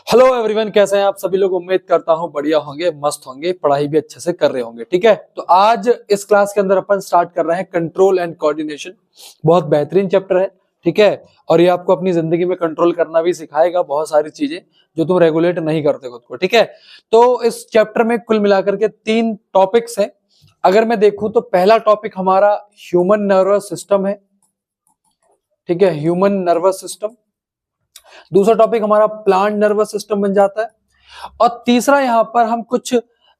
Hello everyone, कैसे हैं आप सभी लोग। उम्मीद करता हूं बढ़िया होंगे, मस्त होंगे, पढ़ाई भी अच्छे से कर रहे होंगे। ठीक है, तो आज इस क्लास के अंदर अपन स्टार्ट कर रहे हैं कंट्रोल एंड कोऑर्डिनेशन। बहुत बेहतरीन चैप्टर है। ठीक है, और ये आपको अपनी जिंदगी में कंट्रोल करना भी सिखाएगा, बहुत सारी चीजें जो तुम रेगुलेट नहीं करते खुद को। ठीक है, तो इस चैप्टर में कुल मिलाकर के 3 टॉपिक्स हैं। अगर मैं देखूं तो पहला टॉपिक हमारा ह्यूमन नर्वस सिस्टम है। ठीक है, ह्यूमन नर्वस सिस्टम। दूसरा टॉपिक हमारा प्लांट नर्वस सिस्टम बन जाता है। और तीसरा यहाँ पर हम कुछ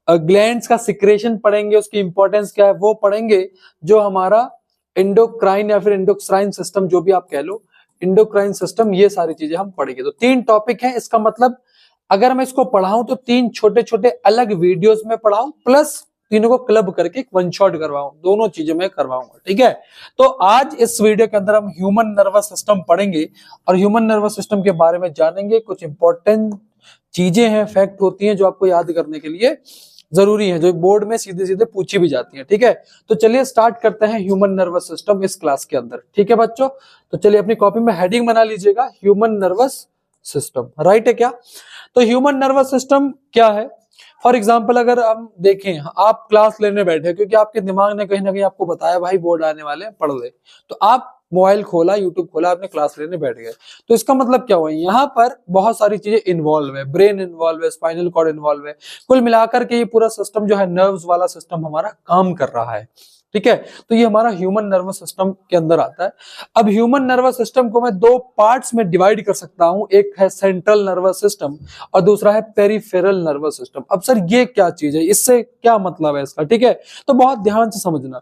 ग्लैंड्स का सिक्रेशन पढ़ेंगे, उसकी इंपॉर्टेंस क्या है वो पढ़ेंगे, जो हमारा एंडोक्राइन या फिर एंडोक्राइन सिस्टम जो भी आप कह लो, एंडोक्राइन सिस्टम, ये सारी चीजें हम पढ़ेंगे। तो 3 टॉपिक हैं। इसका मतलब अगर मैं इसको पढ़ाऊं तो 3 छोटे छोटे अलग वीडियोस में पढ़ाऊं, प्लस तीनों को क्लब करके एक वन शॉट करवाऊं, दोनों चीजें मैं करवाऊंगा। ठीक है, तो आज इस वीडियो के अंदर हम ह्यूमन नर्वस सिस्टम पढ़ेंगे और ह्यूमन नर्वस सिस्टम के बारे में जानेंगे। कुछ इंपॉर्टेंट चीजें हैं, फैक्ट होती हैं जो आपको याद करने के लिए जरूरी है, जो बोर्ड में सीधे सीधे पूछी भी जाती है। ठीक है, तो चलिए स्टार्ट करते हैं ह्यूमन नर्वस सिस्टम इस क्लास के अंदर। ठीक है बच्चों, तो चलिए अपनी कॉपी में हेडिंग बना लीजिएगा, ह्यूमन नर्वस सिस्टम। राइट है क्या? तो ह्यूमन नर्वस सिस्टम क्या है? फॉर एग्जाम्पल अगर हम देखें, आप क्लास लेने बैठे क्योंकि आपके दिमाग ने कहीं ना कहीं आपको बताया भाई बोर्ड आने वाले हैं, पढ़ ले, तो आप मोबाइल खोला, यूट्यूब खोला, आपने क्लास लेने बैठ गए। तो इसका मतलब क्या हुआ, यहाँ पर बहुत सारी चीजें इन्वॉल्व है, ब्रेन इन्वॉल्व है, स्पाइनल कॉर्ड इन्वॉल्व है। कुल मिलाकर के ये पूरा सिस्टम जो है, नर्व्स वाला सिस्टम हमारा काम कर रहा है। ठीक है, तो ये हमारा ह्यूमन नर्वस सिस्टम के अंदर आता है। अब ह्यूमन नर्वस सिस्टम को मैं 2 पार्ट्स में डिवाइड कर सकता हूं, एक है सेंट्रल नर्वस सिस्टम और दूसरा है पेरिफेरल नर्वस सिस्टम। अब सर ये क्या चीज है, इससे क्या मतलब है इसका? ठीक है, तो बहुत ध्यान से समझना।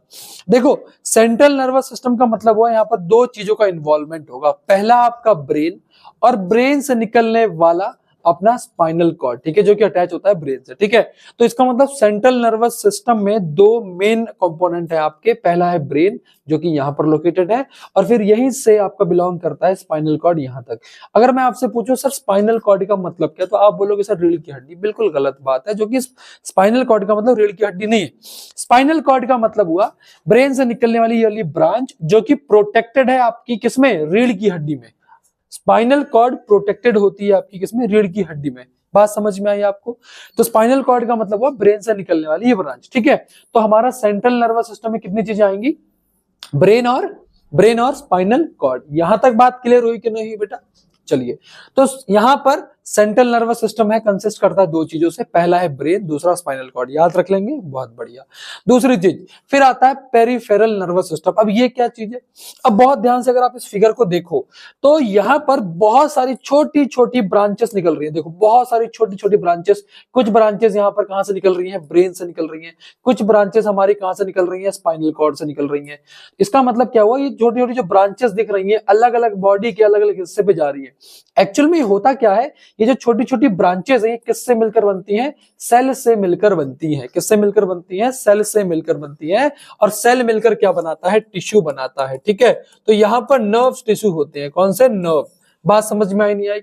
देखो, सेंट्रल नर्वस सिस्टम का मतलब हुआ यहाँ पर 2 चीजों का इन्वॉल्वमेंट होगा। पहला आपका ब्रेन, और ब्रेन से निकलने वाला अपना स्पाइनल कॉर्ड, ठीक है, जो कि अटैच होता है ब्रेन से। ठीक है, तो इसका मतलब सेंट्रल नर्वस सिस्टम में 2 मेन कंपोनेंट है आपके। पहला है ब्रेन, जो कि यहाँ पर लोकेटेड है, और फिर यहीं से आपका बिलोंग करता है स्पाइनल कॉर्ड यहाँ तक। अगर मैं आपसे पूछूं सर स्पाइनल कॉर्ड का मतलब क्या, तो आप बोलोगे सर रीढ़ की हड्डी। बिल्कुल गलत बात है, जो कि स्पाइनल कॉर्ड का मतलब रीढ़ की हड्डी नहीं है। स्पाइनल कॉर्ड का मतलब हुआ ब्रेन से निकलने वाली ये वाली ब्रांच, जो कि प्रोटेक्टेड है आपकी किसमें, रीढ़ की हड्डी में। स्पाइनल कॉर्ड प्रोटेक्टेड होती है आपकी किसमें, रीढ़ की हड्डी में। बात समझ में आई आपको? तो स्पाइनल कॉर्ड का मतलब हुआ ब्रेन से निकलने वाली ये ब्रांच। ठीक है, तो हमारा सेंट्रल नर्वस सिस्टम में कितनी चीजें आएंगी, ब्रेन और स्पाइनल कॉर्ड। यहां तक बात क्लियर हुई कि नहीं हुई बेटा? चलिए, तो यहां पर सेंट्रल नर्वस सिस्टम है, कंसिस्ट करता है 2 चीजों से, पहला है ब्रेन, दूसरा स्पाइनल कॉर्ड। याद रख लेंगे, बहुत बढ़िया। दूसरी चीज फिर आता है पेरिफेरल नर्वस सिस्टम। अब ये क्या चीज है? अब बहुत ध्यान से अगर आप इस फिगर को देखो तो यहां पर बहुत सारी छोटी छोटी ब्रांचेस निकल रही है। देखो, बहुत सारी छोटी छोटी ब्रांचेस। कुछ ब्रांचेस यहां पर कहां से निकल रही हैं, ब्रेन से निकल रही हैं। कुछ ब्रांचेस हमारी कहां से निकल रही हैं, स्पाइनल कॉर्ड से निकल रही हैं। इसका मतलब क्या हुआ, ये छोटी छोटी जो ब्रांचेस दिख रही हैं अलग अलग बॉडी के अलग अलग हिस्से पे जा रही है। एक्चुअल में होता क्या है, ये जो छोटी छोटी ब्रांचेस हैं किससे मिलकर बनती हैं, सेल से मिलकर बनती हैं। किससे मिलकर बनती हैं, सेल से मिलकर बनती हैं। और सेल मिलकर क्या बनाता है, टिश्यू बनाता है। ठीक है, तो यहां पर नर्व्स टिश्यू होते हैं। कौन से? नर्व। बात समझ में आई नहीं आई?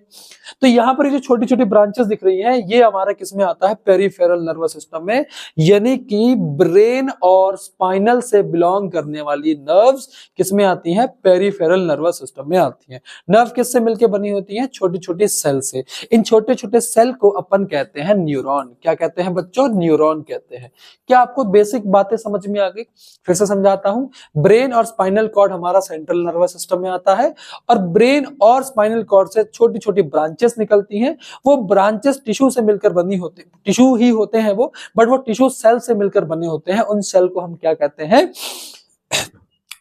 तो यहां पर जो छोटी छोटी ब्रांचेस दिख रही हैं, ये हमारा किसमें आता है, पेरिफेरल नर्वस सिस्टम में। यानी कि ब्रेन और स्पाइनल से बिलोंग करने वाली नर्व्स किसमें आती हैं, पेरिफेरल नर्वस सिस्टम में आती हैं। नर्व किससे मिलकर बनी होती है, छोटी छोटी सेल से। इन छोटे छोटे सेल को अपन कहते हैं न्यूरॉन। क्या कहते हैं बच्चों? न्यूरॉन कहते हैं। क्या आपको बेसिक बातें समझ में आ गई? फिर से समझाता हूं। ब्रेन और स्पाइनल कॉर्ड हमारा सेंट्रल नर्वस सिस्टम में आता है, और ब्रेन और स्पाइनल कॉर्ड से छोटी छोटी ब्रांचेस निकलती हैं। वो ब्रांचेस टिश्यू से मिलकर बनी होती, टिश्यू ही होते हैं वो, बट वो टिश्यू सेल से मिलकर बने होते हैं। उन सेल को हम क्या कहते हैं,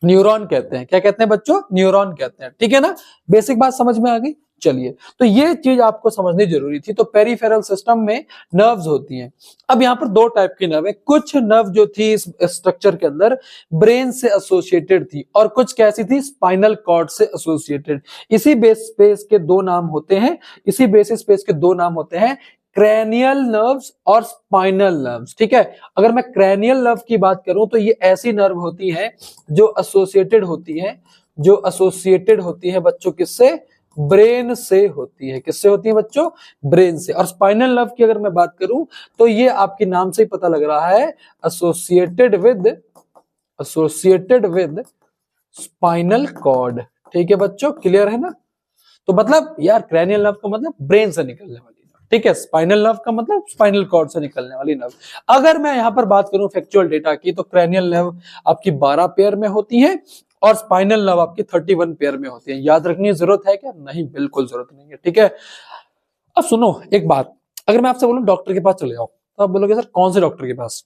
न्यूरॉन कहते हैं। क्या कहते हैं बच्चों? न्यूरॉन कहते हैं। ठीक है ना, बेसिक बात समझ में आ गई। चलिए, तो ये चीज आपको समझनी जरूरी थी। तो पेरिफेरल सिस्टम में नर्व्स होती हैं। अब यहाँ पर 2 टाइप की नर्व है। कुछ नर्व जो थी इस स्ट्रक्चर के अंदर ब्रेन से एसोसिएटेड थी, और कुछ कैसी थी, स्पाइनल कॉर्ड से एसोसिएटेड। इसी बेस स्पेस के 2 नाम होते हैं, इसी बेसिस स्पेस के 2 नाम होते हैं, क्रैनियल नर्व्स और स्पाइनल नर्व्स। ठीक है, अगर मैं क्रैनियल नर्व की बात करूं तो ये ऐसी नर्व होती है जो एसोसिएटेड होती है, जो एसोसिएटेड होती है बच्चों किससे, ब्रेन से होती है। किससे होती है बच्चों? ब्रेन से। और स्पाइनल नर्व की अगर मैं बात करूं तो ये आपके नाम से ही पता लग रहा है, एसोसिएटेड विद स्पाइनल कॉर्ड। ठीक है बच्चों, क्लियर है ना? तो मतलब यार क्रैनियल नर्व का मतलब ब्रेन से निकलने वाली नर्व। ठीक है। स्पाइनल नर्व का मतलब स्पाइनल कॉर्ड से निकलने वाली नर्व। अगर मैं यहाँ पर बात करूं फैक्चुअल डेटा की, तो क्रैनियल नर्व आपकी 12 पेयर में होती है और स्पाइनल नर्व आपकी 31 पेयर में होती है। याद रखने की जरूरत है क्या? नहीं, बिल्कुल जरूरत नहीं है। ठीक है। अब सुनो एक बात, अगर मैं आपसे बोलूं डॉक्टर के पास चले जाओ, तो आप बोलोगे सर कौन से डॉक्टर के पास?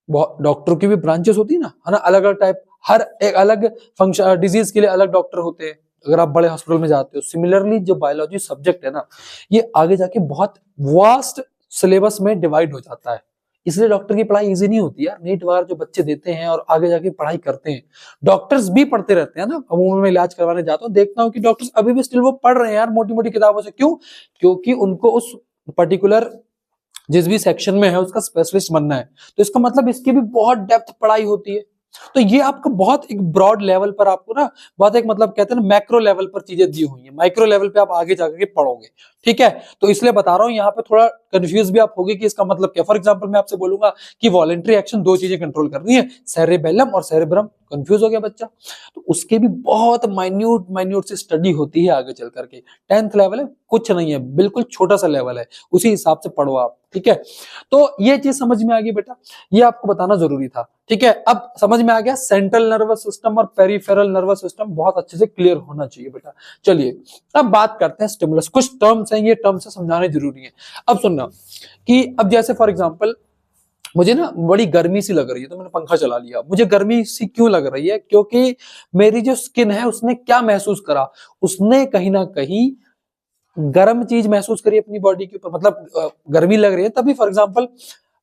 डॉक्टर की भी ब्रांचेस होती है ना, अलग अलग टाइप, हर एक अलग फंक्शन डिजीज के लिए अलग डॉक्टर होते हैं अगर आप बड़े हॉस्पिटल में जाते हो। सिमिलरली जो बायोलॉजी सब्जेक्ट है ना, ये आगे जाके बहुत वास्ट सिलेबस में डिवाइड हो जाता है, इसलिए डॉक्टर की पढ़ाई इजी नहीं होती यार। नीट वगैरह जो बच्चे देते हैं और आगे जाके पढ़ाई करते हैं, डॉक्टर्स भी पढ़ते रहते हैं ना। अमूमन में इलाज करवाने जाता हूँ, देखता हूँ कि डॉक्टर्स अभी भी स्टिल वो पढ़ रहे हैं यार मोटी मोटी किताबों से। क्यों? क्योंकि उनको उस पर्टिकुलर जिस भी सेक्शन में है उसका स्पेशलिस्ट बनना है। तो इसका मतलब इसकी भी बहुत डेप्थ पढ़ाई होती है। तो ये आपको बहुत एक ब्रॉड लेवल पर आपको ना बहुत एक मतलब कहते हैं ना मैक्रो लेवल पर चीजें दी हुई है, माइक्रो लेवल पे आप आगे जाकर के पढ़ोगे। ठीक है। तो इसलिए बता रहा हूं, यहाँ पे थोड़ा कंफ्यूज भी आप होगे कि इसका मतलब क्या। फॉर एग्जांपल मैं आपसे बोलूंगा कि वॉलेंट्री एक्शन दो चीजें कंट्रोल करनी है, सेरेबेलम और सेरेब्रम। कंफ्यूज हो गया बच्चा? तो उसके भी बहुत माइन्यूट माइन्यूट से स्टडी होती है आगे चल करके। 10th लेवल है, कुछ नहीं है, बिल्कुल छोटा सा लेवल है, उसी हिसाब से पढ़ो आप। ठीक है। तो ये चीज समझ में आ गई बेटा, ये आपको बताना जरूरी था। ठीक है। अब समझ में आ गया सेंट्रल नर्वस सिस्टम और पेरिफेरल नर्वस सिस्टम बहुत अच्छे से क्लियर होना चाहिए बेटा। चलिए अब बात करते हैं स्टिमुलस। कुछ टर्म्स हैं, ये टर्म्स समझाने जरूरी है। अब सुनना कि अब जैसे फॉर एग्जांपल मुझे ना बड़ी गर्मी सी लग रही है, तो मैंने पंखा चला लिया। मुझे गर्मी सी क्यों लग रही है? क्योंकि मेरी जो स्किन है उसने क्या महसूस करा, उसने कहीं ना कहीं गर्म चीज महसूस करी अपनी बॉडी के ऊपर। मतलब गर्मी लग रही है तभी फॉर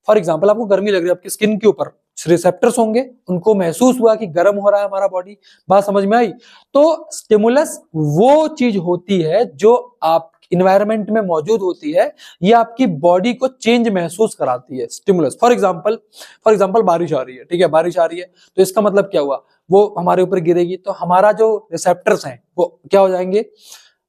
एग्जांपल आपको गर्मी लग रही है, आपकी स्किन के ऊपर रिसेप्टर्स होंगे, उनको महसूस हुआ कि गर्म हो रहा है हमारा बॉडी। बात समझ में आई? तो स्टिमुलस वो चीज होती है जो आप इन्वायरमेंट में मौजूद होती है, ये आपकी बॉडी को चेंज महसूस कराती है। स्टिमुलस फॉर एग्जांपल बारिश आ रही है, ठीक है, बारिश आ रही है, तो इसका मतलब क्या हुआ? वो हमारे ऊपर गिरेगी तो हमारा जो रिसेप्टर्स हैं वो क्या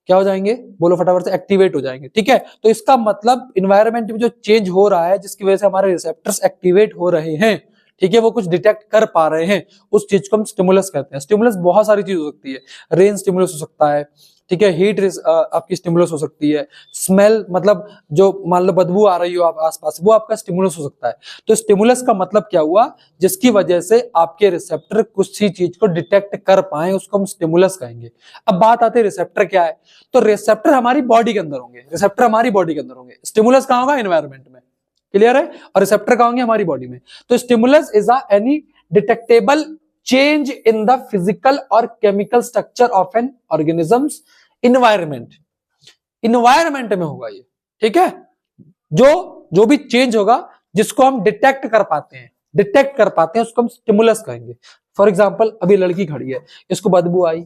हो जाएंगे? बोलो फटाफट से, एक्टिवेट हो जाएंगे। ठीक है। तो इसका मतलब इन्वायरमेंट में जो चेंज हो रहा है जिसकी वजह से हमारे रिसेप्टर्स एक्टिवेट हो रहे हैं, ठीक है, वो कुछ डिटेक्ट कर पा रहे हैं, उस चीज को हम स्टिमुलस कहते हैं। स्टिमुलस बहुत सारी चीज हो सकती है, रेन स्टिमुलस हो सकता है, ठीक है, हीट आपकी स्टिमुलस हो सकती है, स्मेल मतलब जो मान लो बदबू आ रही हो आप आसपास, वो आपका स्टिमुलस हो सकता है। तो स्टिमुलस का मतलब क्या हुआ? जिसकी वजह से आपके रिसेप्टर कुछ ही चीज को डिटेक्ट कर पाए, उसको हम स्टिमुलस कहेंगे। अब बात आती है रिसेप्टर क्या है। तो रिसेप्टर हमारी बॉडी के अंदर होंगे, स्टिमुलस कहां होगा? एनवायरमेंट में। क्लियर है? और रिसेप्टर कहां होंगे? हमारी बॉडी में। तो stimulus is any detectable change in the physical और chemical structure of an organisms environment में होगा ये। ठीक है। जो भी चेंज होगा जिसको हम डिटेक्ट कर पाते हैं उसको हम स्टिमुलस कहेंगे। फॉर एग्जांपल अभी लड़की खड़ी है, इसको बदबू आई,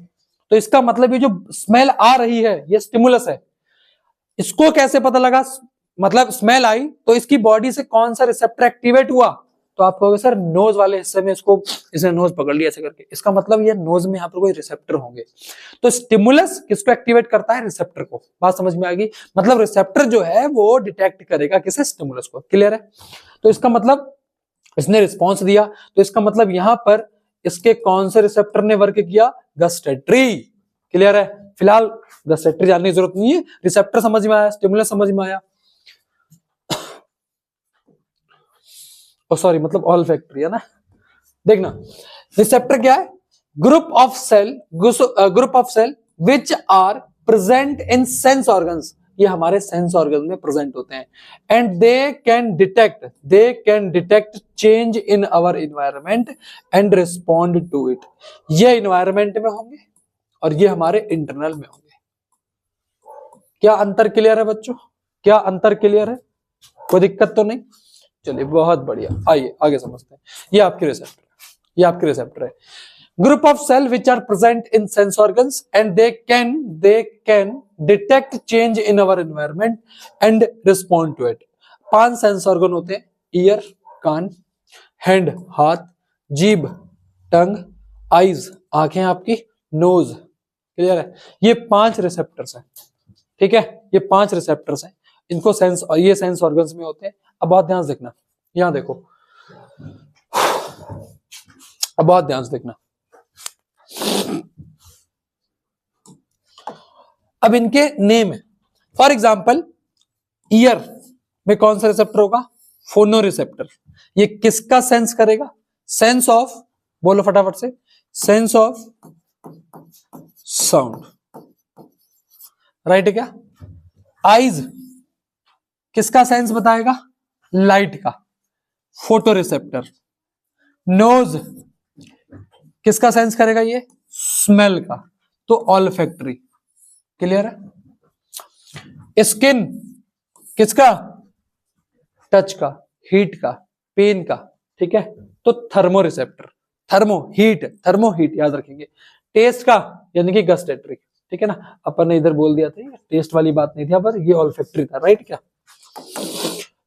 तो इसका मतलब ये जो स्मेल आ रही है ये स्टिमुलस है। इसको कैसे पता लगा? मतलब स्मेल आई तो इसकी बॉडी से कौन सा रिसेप्टर एक्टिवेट हुआ? तो आप कहोगे सर नोज वाले हिस्से में इसने नोज पकड़ लिया ऐसे करके, इसका मतलब ये नोज में यहाँ पर कोई रिसेप्टर होंगे। तो स्टिमुलस किसको एक्टिवेट करता है? रिसेप्टर को। बात समझ में आ गई? मतलब रिसेप्टर जो है वो डिटेक्ट करेगा किसे? स्टिमुलस को। क्लियर है? तो इसका मतलब इसने रिस्पॉन्स दिया, तो इसका मतलब यहां पर इसके कौन से रिसेप्टर ने वर्क किया? गस्टेटरी। क्लियर है? फिलहाल गस्टेटरी जानने की जरूरत नहीं है, रिसेप्टर समझ में आया, स्टिमुलस समझ में आया। सॉरी मतलब ऑल फैक्ट्री है ना। देखना रिसेप्टर क्या है? Group of cell which are present in sense organs, ये हमारे सेंस ऑर्गन में प्रेजेंट होते हैं। And they can detect change in our environment and respond to it. ये इन्वायरमेंट में होंगे और ये हमारे इंटरनल में होंगे। क्या अंतर क्लियर है बच्चों? क्या अंतर क्लियर है? कोई दिक्कत तो नहीं? चलिए बहुत बढ़िया, आइए आगे समझते हैं। ये आपके रिसेप्टर है। Group of cell which are present in sense organs and they can detect change in our environment and respond to it. 5 sense organ होते हैं, ईयर, कान, हैंड हाथ, जीभ, टंग, आईज आंखें आपकी, नोज। क्लियर है? ये 5 रिसेप्टर्स हैं। ठीक है, ये 5 रिसेप्टर्स हैं, इनको ये सेंस ऑर्गन्स में होते हैं। अब बहुत ध्यान से देखना, यहां देखो, अब बहुत ध्यान से देखना। अब इनके नेम है। फॉर एग्जाम्पल ईयर में कौन सा रिसेप्टर होगा? फोनो रिसेप्टर। ये किसका सेंस करेगा? सेंस ऑफ, बोलो फटाफट से, सेंस ऑफ साउंड, राइट है क्या? आईज किसका सेंस बताएगा? लाइट का, फोटो रिसेप्टर। नोज किसका सेंस करेगा? ये स्मेल का, तो ऑल्फैक्टरी। क्लियर है? स्किन किसका? टच का, हीट का, पेन का, ठीक है, तो thermo receptor. Thermo heat, thermo heat याद रखेंगे। टेस्ट का यानी कि गस्टेटरी, ठीक है ना, अपन ने इधर बोल दिया था, टेस्ट वाली बात नहीं थी, पर ये ऑल्फैक्टरी था, राइट क्या?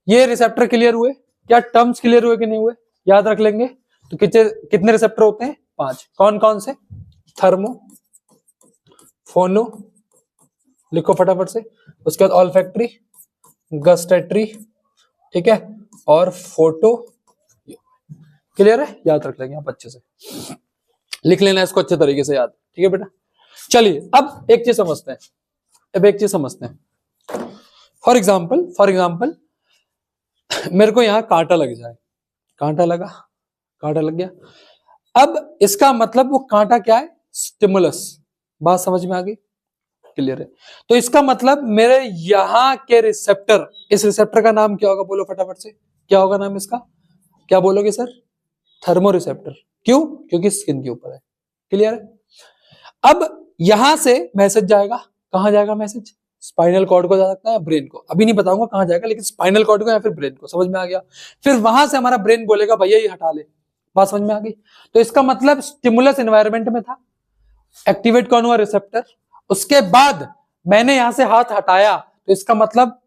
ये रिसेप्टर क्लियर हुए क्या? टर्म्स क्लियर हुए कि नहीं हुए? याद रख लेंगे। तो कितने रिसेप्टर होते हैं? 5। कौन कौन से? थर्मो, फोनो, लिखो फटाफट से, उसके बाद ऑल्फैक्टरी, गस्टेटरी, ठीक है, और फोटो। क्लियर है? याद रख लेंगे आप अच्छे से, लिख लेना इसको अच्छे तरीके से याद, ठीक है बेटा। चलिए अब एक चीज समझते हैं, फॉर एग्जाम्पल मेरे को यहां कांटा लग जाए, कांटा लगा, कांटा लग गया। अब इसका मतलब वो कांटा क्या है? स्टिमुलस। बात समझ में आ गई? क्लियर है? तो इसका मतलब मेरे यहां के रिसेप्टर, इस रिसेप्टर का नाम क्या होगा? बोलो फटाफट से, क्या होगा नाम इसका? क्या बोलोगे सर? Thermo receptor. क्यों? क्योंकि स्किन के ऊपर है। क्लियर है? अब यहां से मैसेज जाएगा, कहां जाएगा मैसेज? स्पाइनल कॉर्ड को जा सकता है, ब्रेन को, अभी नहीं बताऊंगा कहां जाएगा, लेकिन स्पाइनल कॉर्ड को या फिर ब्रेन को। समझ में आ गया? फिर वहां से हमारा ब्रेन बोलेगा भैया ये हटा ले। बात समझ में आ गई? तो इसका मतलब स्टिमुलस एनवायरनमेंट में था, एक्टिवेट कौन हुआ? रिसेप्टर। उसके बाद मैंने यहां से हाथ हटाया, तो इसका मतलब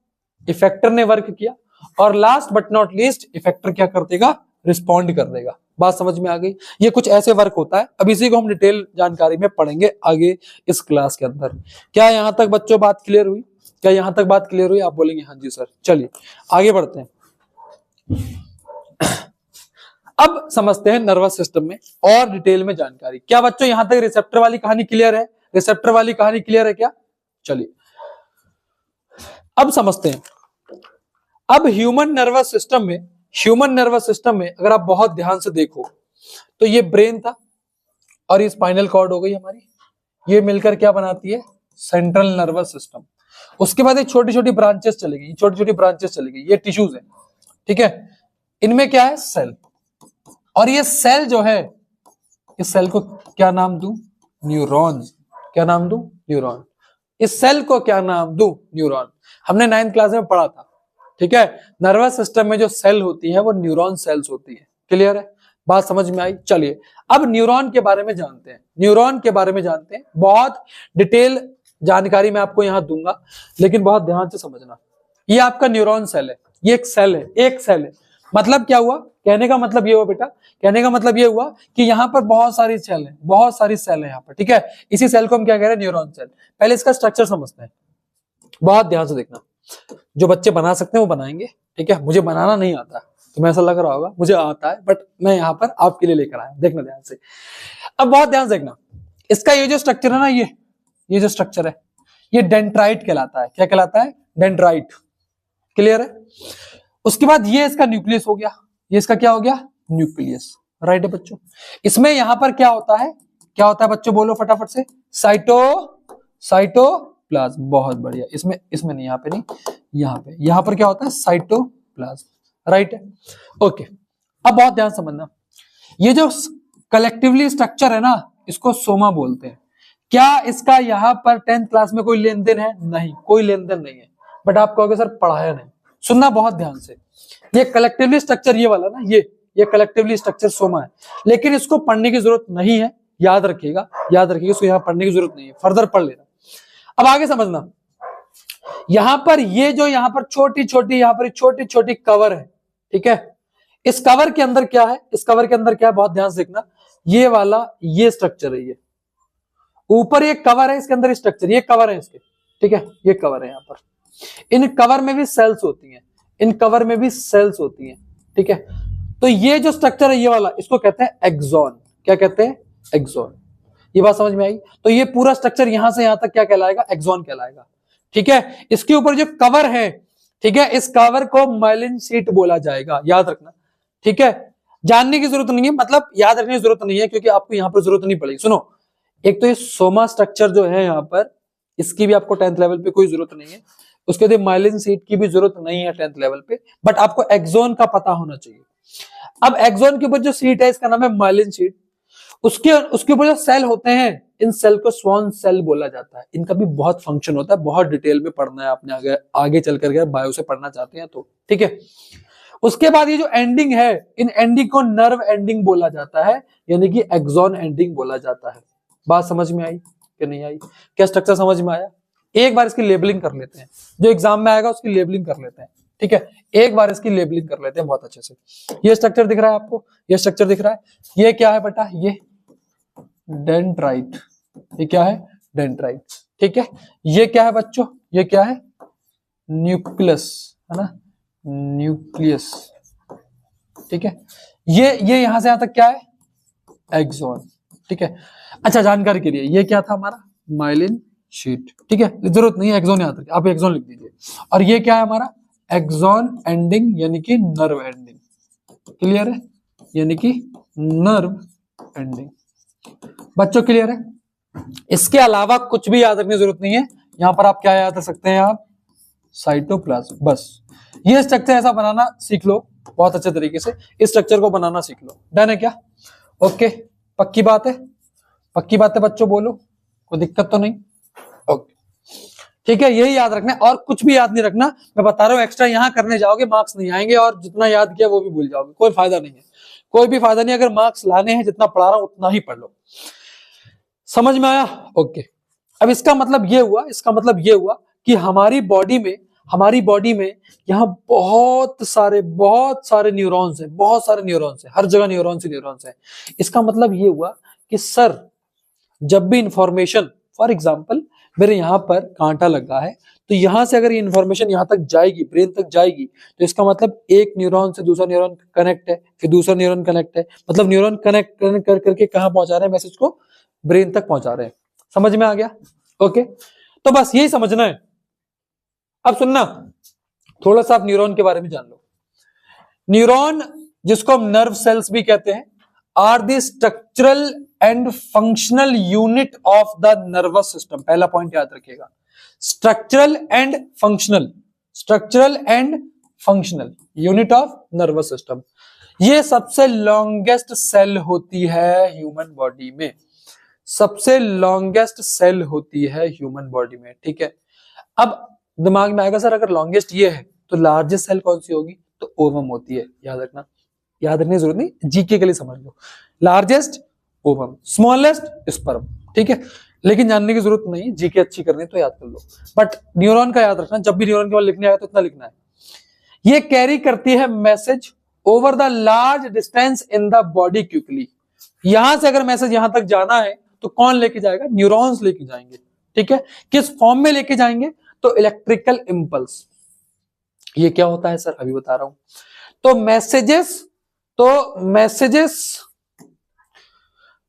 इफेक्टर ने वर्क किया, और last but not least effector क्या कर देगा? रिस्पॉन्ड कर देगा। बात समझ में आ गई? ये कुछ ऐसे वर्क होता है। अब इसी को हम डिटेल जानकारी में पढ़ेंगे आगे इस क्लास के अंदर। क्या यहां तक बच्चों बात क्लियर हुई? क्या यहां तक बात क्लियर हुई? आप बोलेंगे हाँ जी सर। चलिए आगे बढ़ते हैं। अब समझते हैं नर्वस सिस्टम में और डिटेल में जानकारी। क्या बच्चों यहां तक रिसेप्टर वाली कहानी क्लियर है? रिसेप्टर वाली कहानी क्लियर है क्या? चलिए अब समझते हैं। अब ह्यूमन नर्वस सिस्टम में अगर आप बहुत ध्यान से देखो तो ये ब्रेन था और ये स्पाइनल कॉर्ड हो गई हमारी, ये मिलकर क्या बनाती है? Central nervous system. उसके बाद ये छोटी छोटी ब्रांचेस चली गई, ये टिश्यूज है, ठीक है। इनमें क्या है? सेल। और ये सेल जो है, इस सेल को क्या नाम दूं? न्यूरॉन। क्या नाम दूं? न्यूरॉन। इस सेल को क्या नाम दूं? न्यूरॉन। हमने 9th क्लास में पढ़ा था, ठीक है। नर्वस सिस्टम में जो सेल होती है वो न्यूरॉन सेल्स होती है। क्लियर है? बात समझ में आई? चलिए अब न्यूरॉन के बारे में जानते हैं। बहुत डिटेल जानकारी मैं आपको यहां दूंगा, लेकिन बहुत ध्यान से समझना। ये आपका न्यूरॉन सेल है, ये एक सेल है। मतलब क्या हुआ? कहने का मतलब ये हुआ कि यहाँ पर बहुत सारी सेल है यहाँ पर, ठीक है। इसी सेल को हम क्या कह रहे हैं? Neuron cell. पहले इसका स्ट्रक्चर समझते हैं, बहुत ध्यान से देखना। जो बच्चे बना सकते हैं वो बनाएंगे, ठीक है। मुझे बनाना नहीं आता, तुम्हें ऐसा लग रहा होगा मुझे आता है, बट मैं यहाँ पर आपके लिए लेकर आया। देखना ध्यान से, अब बहुत ध्यान से देखना। इसका ये जो स्ट्रक्चर है ना, ये जो स्ट्रक्चर है, ये डेंड्राइट कहलाता है। क्या कहलाता है? डेंड्राइट। क्लियर है? उसके बाद ये इसका न्यूक्लियस हो गया। ये इसका क्या हो गया? न्यूक्लियस। राइट है बच्चों? इसमें यहां पर क्या होता है बच्चों? बोलो फटाफट से। साइटोप्लाज्म। बहुत बढ़िया। इसमें नहीं, यहाँ पे नहीं, यहाँ पर क्या होता है? साइटोप्लाज्म। राइट है? ओके। अब बहुत ध्यान समझना, ये जो कलेक्टिवली स्ट्रक्चर है ना, इसको सोमा बोलते हैं। क्या इसका यहाँ पर 10th क्लास में कोई लेन देन है? नहीं, कोई लेन देन नहीं है। बट आप कहोगे सर पढ़ाया नहीं। सुनना बहुत ध्यान से, ये कलेक्टिवली स्ट्रक्चर ये वाला ना, ये कलेक्टिवली स्ट्रक्चर सोमा है, लेकिन इसको पढ़ने की जरूरत नहीं है। याद रखिएगा, इसको यहाँ पढ़ने की जरूरत नहीं है, फर्दर पढ़ लेना। अब आगे समझना, यहां पर ये जो यहाँ पर छोटी छोटी कवर है, ठीक है। इस कवर के अंदर क्या है? बहुत ध्यान से देखना। ये वाला ये स्ट्रक्चर है, ये ऊपर ये कवर है, इसके अंदर स्ट्रक्चर, ये कवर है इसके, ठीक है। ये कवर है यहाँ पर। इन कवर में भी सेल्स होती हैं, ठीक है। तो ये जो स्ट्रक्चर है ये वाला, इसको कहते हैं एक्सॉन। क्या कहते हैं? एक्सॉन। ये बात समझ में आई? तो ये पूरा स्ट्रक्चर यहां से यहां तक क्या कहलाएगा? एक्सॉन कहलाएगा, ठीक है। इसके ऊपर जो कवर है ठीक है, इस कवर को माइलिन शीट बोला जाएगा, याद रखना। ठीक है, जानने की जरूरत नहीं है, मतलब याद रखने की जरूरत नहीं है, क्योंकि आपको यहाँ पर जरूरत नहीं पड़ेगी। सुनो, एक तो ये सोमा स्ट्रक्चर जो है यहाँ पर, इसकी भी आपको 10th लेवल पे कोई जरूरत नहीं है। उसके बाद माइलिन शीट की भी जरूरत नहीं है 10th लेवल पे, बट आपको एक्सोन का पता होना चाहिए। अब एक्सोन के ऊपर जो शीट है इसका नाम है माइलिन शीट। उसके ऊपर जो सेल होते हैं, इन सेल को स्वान सेल बोला जाता है। इनका भी बहुत फंक्शन होता है, बहुत डिटेल में पढ़ना है आपने, आगे चल करके बायो से पढ़ना चाहते हैं तो। ठीक है, उसके बाद ये जो एंडिंग है, इन एंडिंग को नर्व एंडिंग बोला जाता है, यानी कि एक्सोन एंडिंग बोला जाता है। बात समझ में आई कि नहीं आई? क्या स्ट्रक्चर समझ में आया? एक बार इसकी लेबलिंग कर लेते हैं, जो एग्जाम में आएगा उसकी लेबलिंग कर लेते हैं। ठीक है, एक बार इसकी लेबलिंग कर लेते हैं बहुत अच्छे से। ये स्ट्रक्चर दिख रहा है आपको, ये स्ट्रक्चर दिख रहा है, ये क्या है बेटा? ये डेंड्राइट। ये क्या है? डेंड्राइट। ठीक है, ये क्या है बच्चों? ये क्या है? न्यूक्लियस, है ना, न्यूक्लियस। ठीक है, ये यहां से यहां तक क्या है? एक्सोन। ठीक है, अच्छा जानकारी के लिए, ये क्या था हमारा? Myelin sheath. ठीक है, जरूरत नहीं है एक्सोन यहां तक, आप एक्सोन लिख दीजिए। और ये क्या है हमारा? एक्सोन एंडिंग, यानी कि नर्व एंडिंग। क्लियर है? यानी कि नर्व एंडिंग। बच्चों क्लियर है? इसके अलावा कुछ भी याद रखने की जरूरत नहीं है। यहां पर आप क्या याद रख सकते हैं? आप साइटोप्लाज्म, बस ये स्ट्रक्चर ऐसा बनाना सीख लो बहुत अच्छे तरीके से, इस स्ट्रक्चर को बनाना सीख लो। डन है क्या? ओके, पक्की बात है? पक्की बात है बच्चों, बोलो, कोई दिक्कत तो नहीं? ओके, ठीक है, यही याद रखना है और कुछ भी याद नहीं रखना। मैं बता रहा हूं, एक्स्ट्रा यहां करने जाओगे मार्क्स नहीं आएंगे, और जितना याद किया वो भी भूल जाओगे, कोई फायदा नहीं है, कोई भी फायदा नहीं। अगर मार्क्स लाने हैं, जितना पढ़ा रहा हूं उतना ही पढ़ लो। समझ में आया? ओके, अब इसका मतलब ये हुआ, इसका मतलब ये हुआ कि हमारी बॉडी में यहाँ बहुत सारे न्यूरॉन्स हैं, बहुत सारे न्यूरॉन्स हैं, हर जगह न्यूरॉन्स हैं। इसका मतलब ये हुआ कि सर, जब भी इंफॉर्मेशन, फॉर एग्जांपल मेरे यहाँ पर कांटा लगा है, तो यहां से अगर ये इंफॉर्मेशन यहाँ तक जाएगी, ब्रेन तक जाएगी, तो इसका मतलब एक न्यूरॉन से दूसरा न्यूरॉन कनेक्ट है, फिर दूसरा न्यूरॉन कनेक्ट है, मतलब न्यूरॉन कनेक्ट कर करके कहां पहुंचा रहे हैं? मैसेज को ब्रेन तक पहुंचा रहे हैं। समझ में आ गया? ओके, तो बस यही समझना है। अब सुनना, थोड़ा सा आप न्यूरॉन के बारे में जान लो। न्यूरॉन, जिसको हम नर्व सेल्स भी कहते हैं, are the structural and functional unit of the nervous system. पहला पॉइंट याद रखिएगा, structural and functional unit of nervous system. ये सबसे लॉन्गेस्ट सेल होती है ह्यूमन बॉडी में, सबसे लॉन्गेस्ट सेल होती है ह्यूमन बॉडी में। ठीक है, अब दिमाग में आएगा सर, अगर लॉन्गेस्ट ये है तो लार्जेस्ट सेल कौन सी होगी? तो ओवम होती है। याद रखना, याद रखने की जरूरत नहीं, जीके के लिए समझ लो। Largest ovum, smallest sperm. ठीक है, लेकिन जानने की जरूरत नहीं, जीके अच्छी करनी तो याद कर लो। बट न्यूरॉन का याद रखना, जब भी न्यूरॉन के बाद लिखने आएगा तो इतना लिखना है, ये कैरी करती है message over the large distance in the body quickly. यहां से अगर मैसेज यहां तक जाना है तो कौन लेके जाएगा? न्यूरॉन्स लेके जाएंगे। ठीक है, किस फॉर्म में लेके जाएंगे? तो इलेक्ट्रिकल इंपल्स। ये क्या होता है सर? अभी बता रहा हूं। तो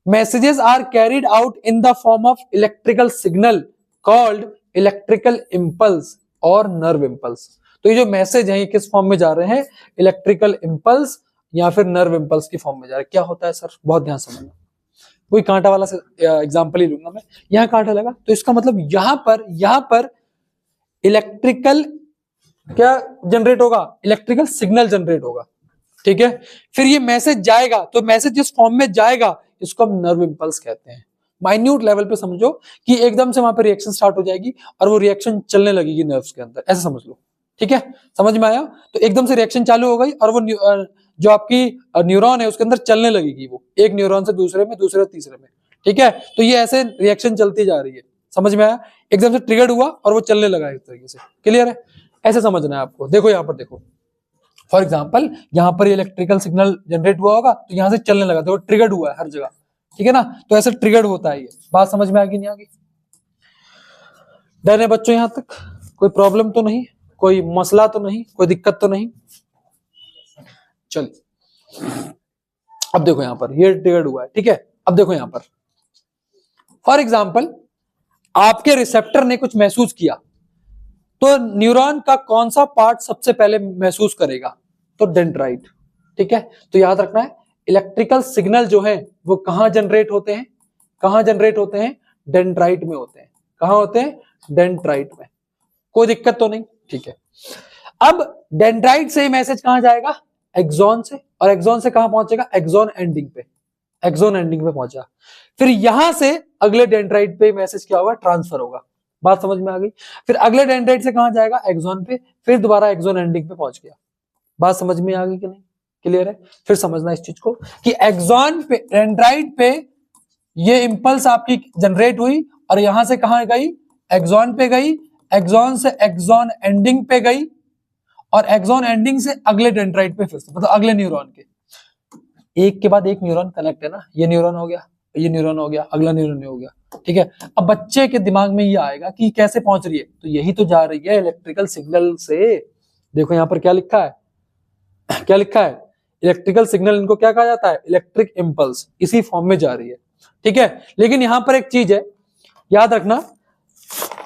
messages are carried out in the form of electrical signal called electrical impulse और नर्व इंपल्स। तो ये जो मैसेज है, ये किस फॉर्म में जा रहे हैं? इलेक्ट्रिकल इंपल्स या फिर नर्व इंपल्स की फॉर्म में जा रहे हैं। क्या होता है सर? बहुत ध्यान से समझना। कोई कांटा वाला से एग्जांपल ही लूंगा मैं। यहां कांटा लगा, तो इसका मतलब यहां पर इलेक्ट्रिकल क्या जनरेट होगा? इलेक्ट्रिकल सिग्नल जनरेट होगा। ठीक है, फिर ये मैसेज जाएगा, तो मैसेज जिस फॉर्म में जाएगा इसको हम नर्व इंपल्स कहते हैं। माइन्यूट लेवल पे समझो कि एकदम से वहां पर रिएक्शन स्टार्ट हो जाएगी और वो रिएक्शन चलने लगेगी नर्व्स के अंदर, ऐसा समझ लो। ठीक है, समझ में आया? तो एकदम से रिएक्शन चालू हो गई और वो जो आपकी न्यूरॉन है उसके अंदर चलने लगेगी, वो एक न्यूरॉन से दूसरे में, दूसरे से तीसरे में। ठीक है, तो ये ऐसे रिएक्शन चलती जा रही है। समझ में आया? एकदम से ट्रिगर्ड हुआ और वो चलने लगा इस तरीके से। क्लियर है? ऐसे समझना है आपको। देखो यहां पर, देखो फॉर एग्जाम्पल यहां पर इलेक्ट्रिकल सिग्नल जनरेट हुआ होगा, तो यहां से चलने लगा, तो वो ट्रिगर्ड हुआ है हर जगह। ठीक है ना, तो ऐसे ट्रिगर्ड होता है ये। बात समझ में आ गई नहीं आ गई? डर है बच्चों यहां तक? कोई प्रॉब्लम तो नहीं, कोई मसला तो नहीं, कोई दिक्कत तो नहीं? चलिए, अब देखो यहां पर ये ट्रिगर्ड हुआ है। ठीक है, अब देखो यहां पर फॉर एग्जाम्पल आपके रिसेप्टर ने कुछ महसूस किया, तो न्यूरॉन का कौन सा पार्ट सबसे पहले महसूस करेगा? तो डेंड्राइट। ठीक है, तो याद रखना है इलेक्ट्रिकल सिग्नल जो है वो कहां जनरेट होते हैं? कहां जनरेट होते हैं? डेंड्राइट में होते हैं। कहां होते हैं? डेंड्राइट में। कोई दिक्कत तो नहीं? ठीक है, अब डेंड्राइट से मैसेज कहां जाएगा? एक्सॉन से, और एक्सॉन से कहां पहुंचेगा? एक्सॉन एंडिंग पे, एक्सॉन एंडिंग पे पहुंचा। फिर यहां से अगले डेंड्राइट पे मैसेज क्या होगा? ट्रांसफर होगा। बात समझ में आ गई? फिर अगले डेंड्राइट से कहां जाएगा? एक्सॉन पे, फिर दोबारा एक्सॉन एंडिंग पे पहुंच गया। बात समझ में आ गई कि नहीं? क्लियर है? फिर समझना इस चीज को कि एक्सॉन पे, डेंड्राइट पे ये इंपल्स आपकी जनरेट हुई और यहां से कहां गई? एक्सॉन पे गई, एक्सॉन से एक्सॉन एंडिंग पे गई, और एक्सॉन एंडिंग से अगले डेंड्राइट पे फिर से, मतलब अगले न्यूरॉन के, एक के बाद एक न्यूरॉन कनेक्ट है ना। ये न्यूरॉन हो गया, ये न्यूरॉन हो गया, अगला न्यूरॉन हो गया। ठीक है, अब बच्चे के दिमाग में ये आएगा कि कैसे पहुंच रही है, तो यही तो जा रही है इलेक्ट्रिकल सिग्नल से। देखो यहां पर क्या लिखा है, क्या लिखा है? इलेक्ट्रिकल सिग्नल, इनको क्या कहा जाता है? इलेक्ट्रिक इंपल्स, इसी फॉर्म में जा रही है। ठीक है, लेकिन यहां पर एक चीज है, याद रखना,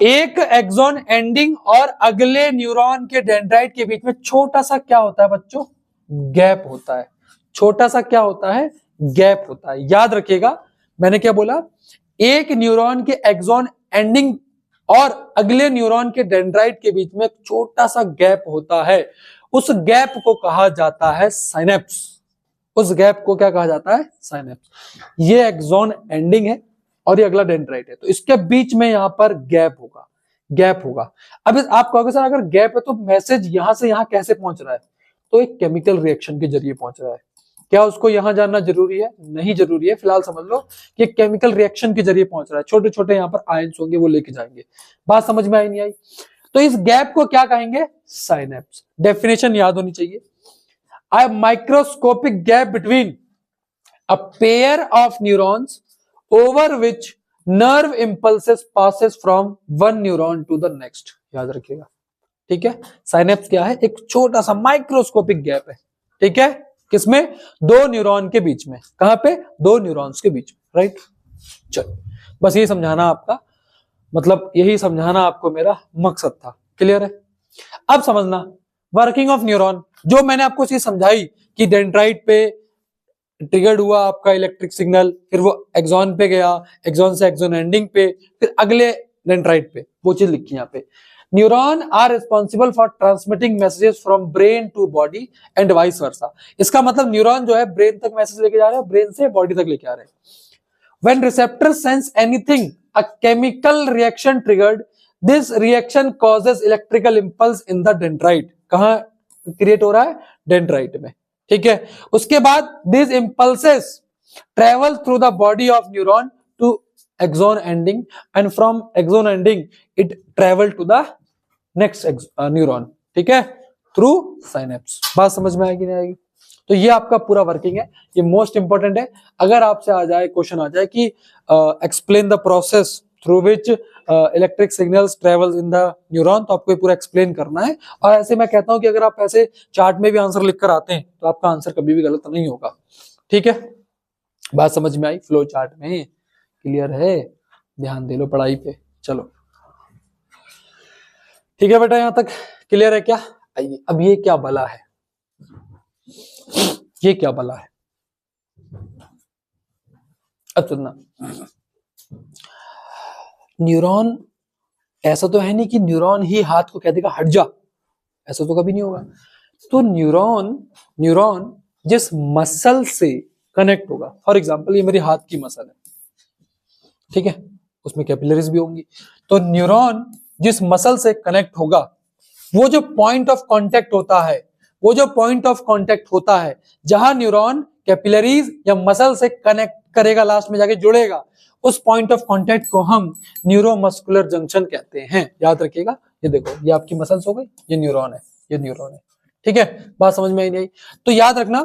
एक एक्सॉन एंडिंग और अगले न्यूरॉन के डेंड्राइट के बीच में छोटा सा क्या होता है बच्चों? गैप होता है। छोटा सा क्या होता है? गैप होता है। याद रखिएगा, मैंने क्या बोला? एक न्यूरॉन के एक्सॉन एंडिंग और अगले न्यूरॉन के डेंड्राइट के बीच में छोटा सा गैप होता है, उस गैप को कहा जाता है साइनेप्स। उस गैप को क्या कहा जाता है? साइनेप्स। ये एक्सॉन एंडिंग है और ये अगला डेंड्राइट है, तो इसके बीच में यहां पर गैप होगा, गैप होगा। अब आप कहोगे सर अगर गैप है तो मैसेज यहां से यहां कैसे पहुंच रहा है? तो एक केमिकल रिएक्शन के जरिए पहुंच रहा है। क्या उसको यहां जानना जरूरी है? नहीं जरूरी है, फिलहाल समझ लो कि केमिकल रिएक्शन के जरिए पहुंच रहा है। छोटे छोटे यहाँ पर आयंस होंगे, वो लेके जाएंगे। बात समझ में आई नहीं आई? तो इस गैप को क्या कहेंगे? साइनेप्स। डेफिनेशन याद होनी चाहिए, a microscopic gap between a pair of neurons over which nerve impulses passes from one neuron to the next। याद रखिएगा, ठीक है। साइनेप्स क्या है? एक छोटा सा माइक्रोस्कोपिक गैप है, ठीक है, किसमें? दो न्यूरॉन के बीच में। कहां पे? दो न्यूरॉन्स के बीच में, राइट। चलो, बस यही समझाना आपका, मतलब यही समझाना आपको मेरा मकसद था। क्लियर है? अब समझना वर्किंग ऑफ न्यूरॉन, जो मैंने आपको चीज समझाई कि डेंड्राइट पे ट्रिगर्ड हुआ आपका इलेक्ट्रिक सिग्नल, फिर वो एक्सॉन पे गया, एक्सॉन से एक्सॉन एंडिंग पे, फिर अगले डेंड्राइट पे, वो चीज लिखी यहाँ पे। Neuron are responsible for transmitting messages from brain to body and vice versa. इसका मतलब न्यूरॉन जो है ब्रेन तक मैसेज लेके जा रहे हैं, ब्रेन से बॉडी तक लेके आ रहे हैं। When receptors sense anything, a chemical reaction triggered. This reaction causes electrical impulse in the dendrite। कहां क्रिएट हो रहा है? डेंड्राइट में, ठीक है। उसके बाद these impulses travel through the body of neuron to axon ending, and from axon ending it travel to the next neuron, ठीक है, through synapse। बात समझ में आएगी नहीं आएगी? तो ये आपका पूरा वर्किंग है, ये मोस्ट इंपॉर्टेंट है। अगर आपसे आ जाए, क्वेश्चन आ जाए कि explain the process through which electric signals travel in the neuron, तो आपको ये पूरा एक्सप्लेन करना है। और ऐसे मैं कहता हूं कि अगर आप ऐसे चार्ट में भी आंसर लिखकर आते हैं तो आपका आंसर कभी भी गलत नहीं होगा, ठीक है। बात समझ में आई? फ्लो चार्ट में क्लियर है? ध्यान दे लो पढ़ाई पे। चलो ठीक है बेटा, यहां तक क्लियर है क्या? आइए, अब ये क्या भला है, ये क्या भला है? अब सुनना, न्यूरॉन, ऐसा तो है नहीं कि न्यूरॉन ही हाथ को कह देगा हट जा, ऐसा तो कभी नहीं होगा। तो न्यूरॉन जिस मसल से कनेक्ट होगा, फॉर एग्जांपल ये मेरी हाथ की मसल है, ठीक है, उसमें कैपिलरीज भी होंगी। तो न्यूरॉन जिस मसल से कनेक्ट होगा, वो जो पॉइंट ऑफ कांटेक्ट होता है, वो जो पॉइंट ऑफ कांटेक्ट होता है जहां न्यूरॉन कैपिलरीज या मसल से कनेक्ट करेगा, लास्ट में जाके जुड़ेगा, उस पॉइंट ऑफ कांटेक्ट को हम न्यूरोमस्कुलर जंक्शन कहते हैं। याद रखिएगा, ये देखो, ये आपकी मसल्स हो गई, ये न्यूरॉन है, ये न्यूरॉन है, ठीक है। बात समझ में आई नहीं? तो याद रखना,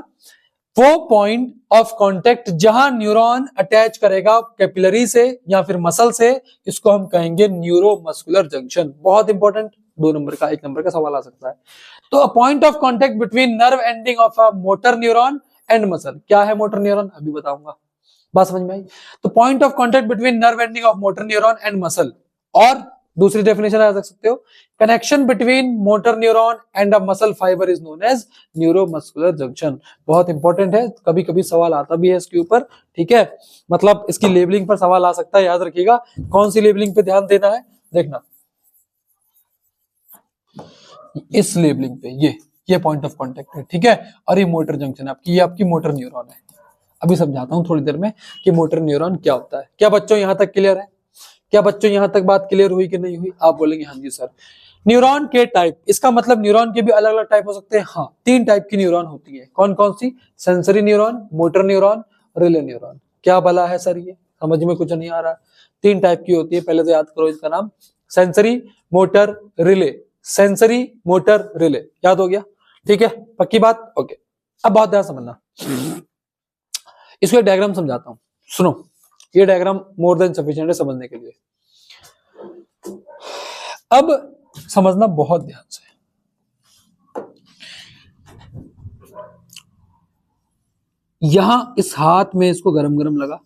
वो पॉइंट ऑफ कांटेक्ट जहां न्यूरॉन अटैच करेगा कैपिलरी से या फिर मसल से, इसको हम कहेंगे न्यूरोमस्कुलर जंक्शन। बहुत इंपॉर्टेंट, 2 नंबर का 1 नंबर का सवाल आ सकता है। तो a point of contact between nerve ending of a motor neuron and muscle. क्या है मोटर न्यूरॉन? अभी बताऊंगा। बात समझ में आई? तो point of contact between nerve ending of motor neuron and muscle और दूसरी डेफिनेशन आ सकते हो, connection between motor neuron and a muscle fibre is known as neuromuscular junction. बहुत इंपॉर्टेंट है, कभी कभी सवाल आता भी है इसके ऊपर, ठीक है। मतलब इसकी लेबलिंग पर सवाल आ सकता है, याद रखिएगा। कौन सी लेबलिंग पे ध्यान देना है, देखना इस लेबलिंग पे, ये पॉइंट ऑफ कांटेक्ट है, ठीक है। और ये मोटर जंक्शन आपकी, ये आपकी मोटर न्यूरॉन है। अभी समझाता हूं थोड़ी देर में कि मोटर न्यूरॉन क्या होता है। क्या बच्चों यहां तक क्लियर है? क्या बच्चों यहां तक बात क्लियर हुई कि नहीं हुई? आप बोलेंगे हाँ जी सर। न्यूरॉन के टाइप, इसका मतलब न्यूरॉन के भी अलग अलग टाइप हो सकते हैं। हाँ, 3 टाइप की न्यूरॉन होती है। कौन कौन सी? Sensory neuron, motor neuron, relay neuron. क्या भला है सर, ये समझ में कुछ नहीं आ रहा। 3 टाइप की होती है, पहले तो याद करो इसका नाम, sensory, motor, relay. Sensory, motor, relay, याद हो गया? ठीक है, पक्की बात, ओके। अब बहुत ध्यान समझना, इसको एक डायग्राम समझाता हूं, सुनो। ये डायग्राम मोर देन सफिशिएंट है समझने के लिए। अब समझना बहुत ध्यान से। यहां इस हाथ में इसको गरम गरम लगा,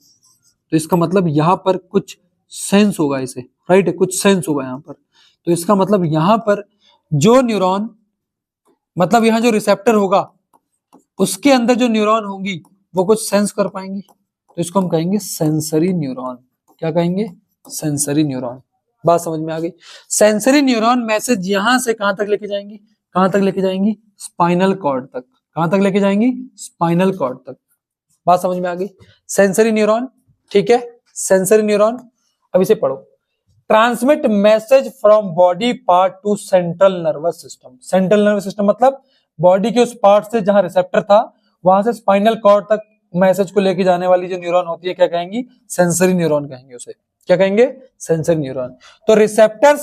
तो इसका मतलब यहां पर कुछ सेंस होगा इसे, राइट है, कुछ सेंस होगा यहां पर। तो इसका मतलब यहां पर जो न्यूरॉन, मतलब यहां जो रिसेप्टर होगा, उसके अंदर जो न्यूरॉन होंगी वो कुछ सेंस कर पाएंगी, तो इसको हम कहेंगे सेंसरी न्यूरॉन। क्या कहेंगे? Sensory neuron. बात समझ में आ गई? सेंसरी न्यूरॉन मैसेज यहां से कहां तक लेके जाएंगी? कहां तक लेके जाएंगी? स्पाइनल कॉर्ड तक। कहां तक लेके जाएंगी? स्पाइनल कॉर्ड तक। बात समझ में आ गई? सेंसरी न्यूरॉन, ठीक है। सेंसरी न्यूरॉन, अब इसे पढ़ो। Transmit message from body part two central nervous system. Central nervous system मतलब बॉडी के उस पार्ट से जहां रिसेप्टर था, वहां से स्पाइनल कॉर्ड तक मैसेज को लेके जाने वाली जो न्यूरॉन होती है, क्या कहेंगी? सेंसरी न्यूरॉन कहेंगे उसे। क्या कहेंगे? Sensory neuron. तो रिसेप्टर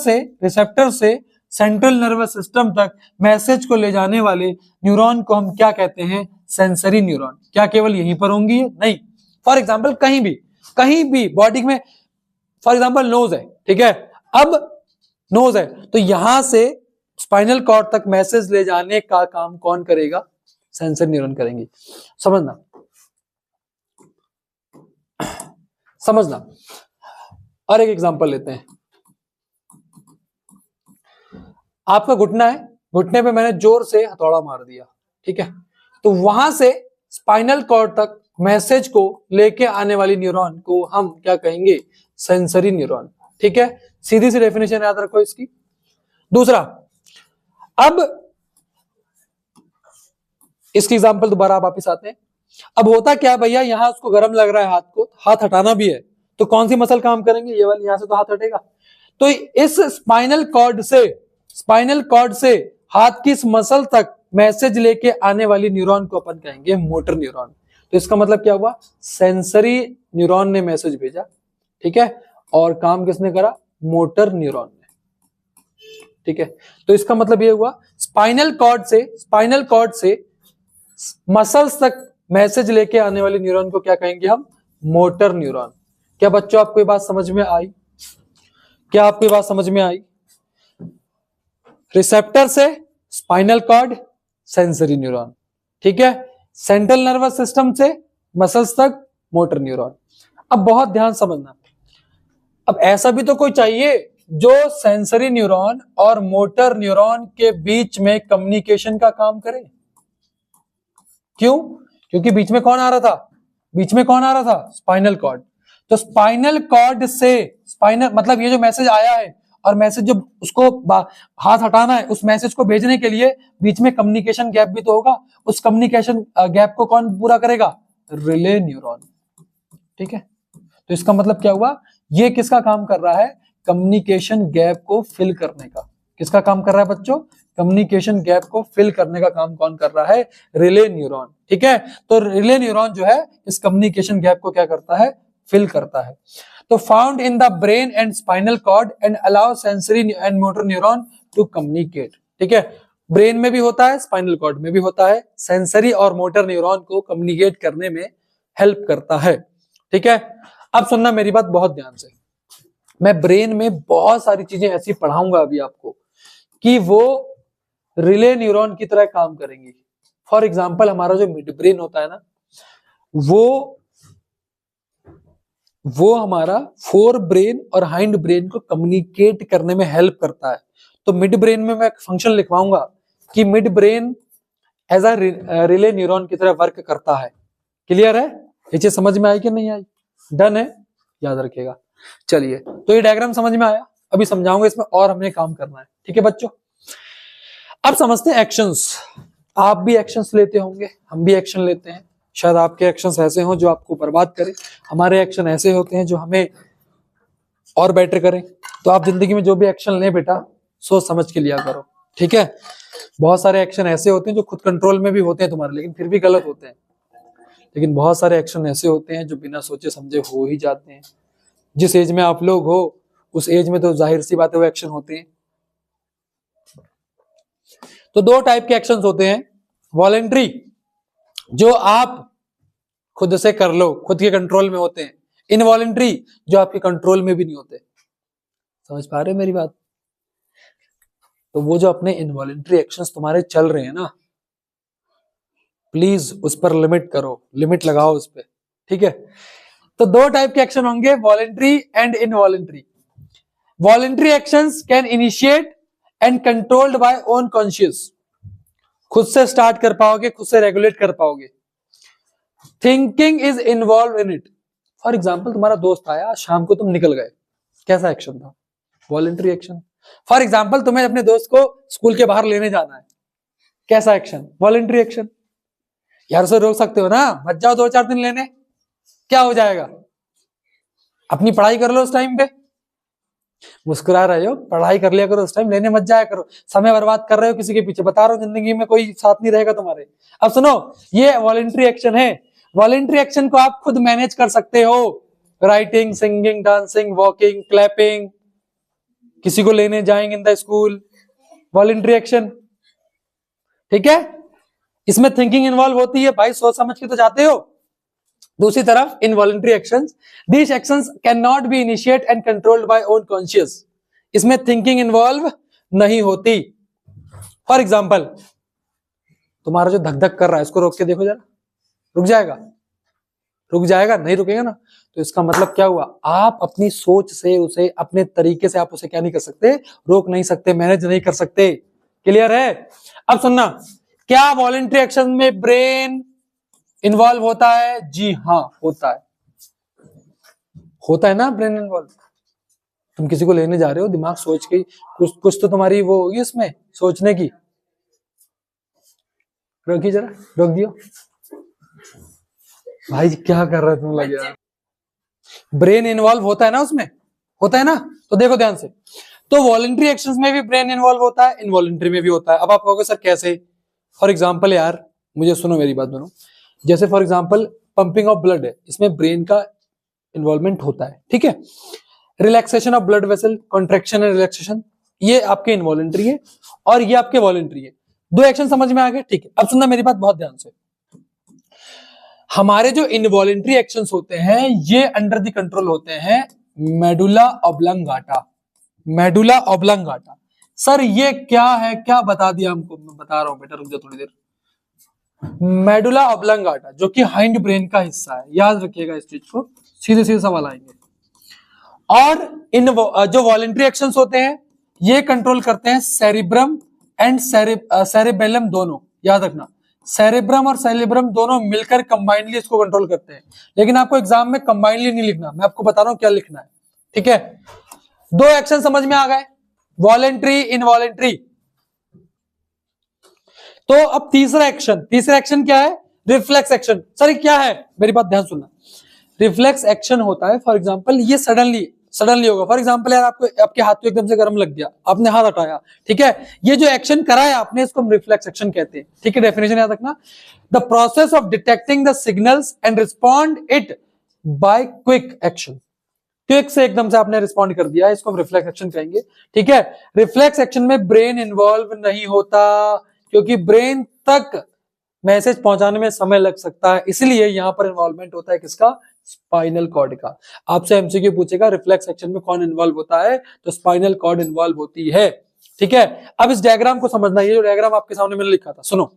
से सेंट्रल नर्वस सिस्टम तक मैसेज को ले जाने वाले न्यूरॉन को हम क्या कहते हैं? Sensory neuron. क्या केवल यहीं पर होंगी? नहीं। फॉर एग्जाम्पल कहीं भी बॉडी में, फॉर एग्जाम्पल नोज है, ठीक है। अब नोज है तो यहां से स्पाइनल कॉर्ड तक मैसेज ले जाने का काम कौन करेगा? सेंसर न्यूरॉन करेंगे। समझना। और एक एग्जांपल लेते हैं। आपका घुटना है, घुटने पे मैंने जोर से हथौड़ा मार दिया, ठीक है। तो वहां से स्पाइनल कॉर्ड तक मैसेज को लेके आने वाली न्यूरॉन को हम क्या कहेंगे? सेंसरी न्यूरॉन, ठीक है। सीधी सी डेफिनेशन याद रखो इसकी। दूसरा, अब इसकी एग्जांपल दोबारा वापिस आते हैं। अब होता क्या भैया, यहां उसको गर्म लग रहा है, हाथ को हाथ हटाना भी है, तो कौन सी मसल काम करेंगे? ये वाली, यहां से तो हाथ हटेगा। तो इस स्पाइनल कॉर्ड से हाथ की इस मसल तक मैसेज लेके आने वाली न्यूरॉन को अपन कहेंगे मोटर न्यूरॉन। तो इसका मतलब क्या हुआ? सेंसरी न्यूरॉन ने मैसेज भेजा, ठीक है, और काम किसने करा? मोटर न्यूरॉन ने, ठीक है। तो इसका मतलब ये हुआ, स्पाइनल कॉर्ड से मसल्स तक मैसेज लेके आने वाली न्यूरॉन को क्या कहेंगे हम? Motor neuron. क्या बच्चों आपको ये बात समझ में आई? क्या आपको ये बात समझ में आई? रिसेप्टर से स्पाइनल कॉर्ड, सेंसरी न्यूरॉन, ठीक है। सेंट्रल नर्वस सिस्टम से मसल्स तक, मोटर न्यूरॉन। अब बहुत ध्यान समझना, अब ऐसा भी तो कोई चाहिए जो सेंसरी न्यूरॉन और मोटर न्यूरॉन के बीच में कम्युनिकेशन का काम करे। क्यों? क्योंकि बीच में कौन आ रहा था? Spinal cord. तो स्पाइनल कॉर्ड से, स्पाइनल मतलब ये जो मैसेज आया है, और मैसेज जो उसको हाथ हटाना है, उस मैसेज को भेजने के लिए बीच में कम्युनिकेशन गैप भी तो होगा। उस कम्युनिकेशन गैप को कौन पूरा करेगा? रिले न्यूरॉन, ठीक है। तो इसका मतलब क्या हुआ? ये किसका काम कर रहा है? कम्युनिकेशन गैप को फिल करने का। किसका काम कर रहा है बच्चों? कम्युनिकेशन गैप को फिल करने का काम कौन कर रहा है? रिले न्यूरॉन, ठीक है। तो रिले न्यूरॉन जो है इस कम्युनिकेशन गैप को क्या करता है? फिल करता है। तो found in the brain and spinal cord and allow sensory and motor neuron to communicate, ठीक है। ब्रेन में भी होता है, स्पाइनल कॉर्ड में भी होता है, सेंसरी और मोटर न्यूरॉन को कम्युनिकेट करने में हेल्प करता है, ठीक है। अब सुनना मेरी बात बहुत ध्यान से। मैं ब्रेन में बहुत सारी चीजें ऐसी पढ़ाऊंगा अभी आपको कि वो रिले न्यूरॉन की तरह काम करेंगी। फॉर एग्जाम्पल, हमारा जो मिड ब्रेन होता है ना, वो वो हमारा फोर ब्रेन और हाइंड ब्रेन को कम्युनिकेट करने में हेल्प करता है। तो मिड ब्रेन में मैं फंक्शन लिखवाऊंगा कि mid brain as a relay neuron की तरह वर्क करता है। क्लियर है? ये चीज समझ में आई कि नहीं आई? डन है, याद रखिएगा। चलिए, तो ये डायग्राम समझ में आया, अभी समझाऊंगा इसमें और हमें काम करना है। ठीक है बच्चों, अब समझते हैं एक्शंस। आप भी एक्शंस लेते होंगे, हम भी एक्शन लेते हैं। शायद आपके एक्शंस ऐसे हों जो आपको बर्बाद करें, हमारे एक्शन ऐसे होते हैं जो हमें और बेटर करें। तो आप जिंदगी में जो भी एक्शन लें बेटा, सोच समझ के लिया करो। ठीक है? बहुत सारे एक्शन ऐसे होते हैं जो खुद कंट्रोल में भी होते हैं तुम्हारे, लेकिन फिर भी गलत होते हैं। लेकिन बहुत सारे एक्शन ऐसे होते हैं जो बिना सोचे समझे हो ही जाते हैं। जिस एज में आप लोग हो, उस एज में तो जाहिर सी बात है वो एक्शन होते हैं। तो दो टाइप के एक्शंस होते हैं। वॉलेंट्री, जो आप खुद से कर लो, खुद के कंट्रोल में होते हैं। इनवॉलेंट्री, जो आपके कंट्रोल में भी नहीं होते। समझ पा रहे हो मेरी बात? तो वो जो अपने इनवॉलेंट्री एक्शंस तुम्हारे चल रहे हैं ना, प्लीज उस पर लिमिट करो, लिमिट लगाओ उस पर। ठीक है? तो दो टाइप के एक्शन होंगे, voluntary and involuntary. Voluntary actions can initiate and controlled by own conscious. खुद से स्टार्ट कर पाओगे, खुद से रेगुलेट कर पाओगे। Thinking is involve in it. For example, तुम्हारा दोस्त आया, शाम को तुम निकल गए, कैसा एक्शन था? Voluntary action. फॉर एग्जाम्पल, तुम्हें अपने दोस्त को स्कूल के बाहर लेने जाना है, कैसा एक्शन? Voluntary action. यार उसे रोक सकते हो ना, मत जाओ 2-4 दिन लेने, क्या हो जाएगा? अपनी पढ़ाई कर लो उस टाइम पे। मुस्कुरा रहे हो, पढ़ाई कर लिया करो उस टाइम, लेने मत जाया करो। समय बर्बाद कर रहे हो किसी के पीछे, बता रहा हूं जिंदगी में कोई साथ नहीं रहेगा तुम्हारे। अब सुनो, ये वॉलेंट्री एक्शन है। वॉलेंट्री एक्शन को आप खुद मैनेज कर सकते हो। Writing, singing, dancing, walking, clapping, किसी को लेने जाएंगे in the school, voluntary action. ठीक है? इसमें थिंकिंग इन्वॉल्व होती है भाई, सोच समझ के तो जाते हो। दूसरी तरफ involuntary actions, these actions can not be initiate and controlled by own conscious. इसमें थिंकिंग इन्वॉल्व नहीं होती। फॉर एग्जाम्पल, तुम्हारा जो धक धक कर रहा है, इसको रोक के देखो जरा, रुक जाएगा? रुक जाएगा? नहीं रुकेगा ना। तो इसका मतलब क्या हुआ? आप अपनी सोच से उसे, अपने तरीके से आप उसे क्या नहीं कर सकते? रोक नहीं सकते, मैनेज नहीं कर सकते। क्लियर है? अब सुनना, क्या वॉलेंट्री एक्शन में ब्रेन इन्वॉल्व होता है? जी हाँ, होता है। होता है ना ब्रेन इन्वॉल्व। तुम किसी को लेने जा रहे हो, दिमाग सोच के, कुछ तो तुम्हारी वो होगी उसमें सोचने की। रोकी जरा, रोक दियो भाई, क्या कर रहे तुम लगे यार? ब्रेन इन्वॉल्व होता है ना उसमें, होता है ना? तो देखो ध्यान से, तो वॉलेंट्री एक्शंस में भी ब्रेन इन्वॉल्व होता है, इनवॉलेंट्री में भी होता है। अब आप कहोगे सर कैसे? फॉर एग्जाम्पल यार, मुझे सुनो मेरी बात दोनों। जैसे for example pumping of blood है, इसमें ब्रेन का इन्वॉल्वमेंट होता है। ठीक है? Relaxation of blood vessel, contraction and relaxation, ये आपके इनवॉलेंट्री है और ये आपके वॉलेंट्री है। दो एक्शन समझ में आ गए? ठीक है, अब सुनना मेरी बात बहुत ध्यान से। हमारे जो इनवॉलेंट्री एक्शंस होते हैं, ये अंडर द कंट्रोल होते हैं medulla oblongata. Medulla oblongata. Sir ये क्या है, क्या बता दिया हमको? मैं बता रहा हूं बेटा, रुक जाओ थोड़ी देर। मेडुला ऑब्लंगाटा जो कि हाइंड ब्रेन का हिस्सा है, याद रखिएगा इस चीज को, सीधे सीधे सवाल आएंगे। और इन जो वॉलेंट्री एक्शंस होते हैं, ये कंट्रोल करते हैं सेरिब्रम एंड सेरेबेलम दोनों। याद रखना, सेरेब्रम और सेरेब्रम दोनों मिलकर कंबाइनली इसको कंट्रोल करते हैं। लेकिन आपको एग्जाम में कंबाइनली नहीं लिखना, मैं आपको बता रहा हूं क्या लिखना है। ठीक है? दो एक्शन समझ में आ गए, वॉलेंट्री, इनवॉलेंट्री। तो अब तीसरा एक्शन क्या है? Reflex action. सर क्या है? मेरी बात ध्यान सुनना। रिफ्लेक्स एक्शन होता है, फॉर एग्जांपल ये सडनली होगा। फॉर एग्जांपल यार, आपके हाथ को एकदम से गर्म लग गया, आपने हाथ हटाया, ठीक है? ये जो एक्शन करा है आपने, इसको हम रिफ्लेक्स एक्शन कहते हैं। ठीक है? डेफिनेशन याद रखना, the process of detecting the signals and respond it by quick action. Quick से एकदम से आपने रिस्पॉन्ड कर दिया, इसको हम रिफ्लेक्स एक्शन कहेंगे। ठीक है? रिफ्लेक्स एक्शन में ब्रेन इन्वॉल्व नहीं होता, क्योंकि ब्रेन तक मैसेज पहुंचाने में समय लग सकता है, इसलिए यहां पर इन्वॉल्वमेंट होता है किसका? स्पाइनल कॉर्ड का। आपसे एमसीक्यू पूछेगा रिफ्लेक्स एक्शन में कौन इन्वॉल्व होता है, तो स्पाइनल कॉर्ड इन्वॉल्व होती है। ठीक है? अब इस डायग्राम को समझना, ये जो डायग्राम आपके सामने मैंने लिखा था, सुनो।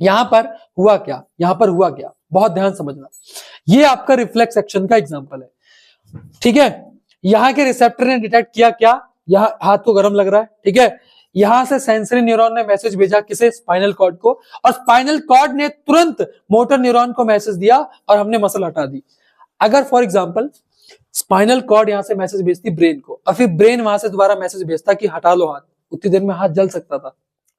यहां पर हुआ क्या, बहुत ध्यान समझना। ये आपका रिफ्लेक्स एक्शन का एग्जांपल है। ठीक है, यहाँ के रिसेप्टर ने डिटेक्ट किया क्या, यहाँ हाथ को गर्म लग रहा है, ठीक है, यहां से सेंसरी न्यूरॉन ने मैसेज भेजा किसे, स्पाइनल कॉर्ड को, और स्पाइनल कॉर्ड ने तुरंत मोटर न्यूरॉन को मैसेज दिया और हमने मसल हटा दी। अगर फॉर एग्जांपल स्पाइनल कॉर्ड यहां से मैसेज भेजती ब्रेन को और फिर ब्रेन वहां से दोबारा मैसेज भेजता कि हटा लो हाथ, उतनी देर में हाथ जल सकता था,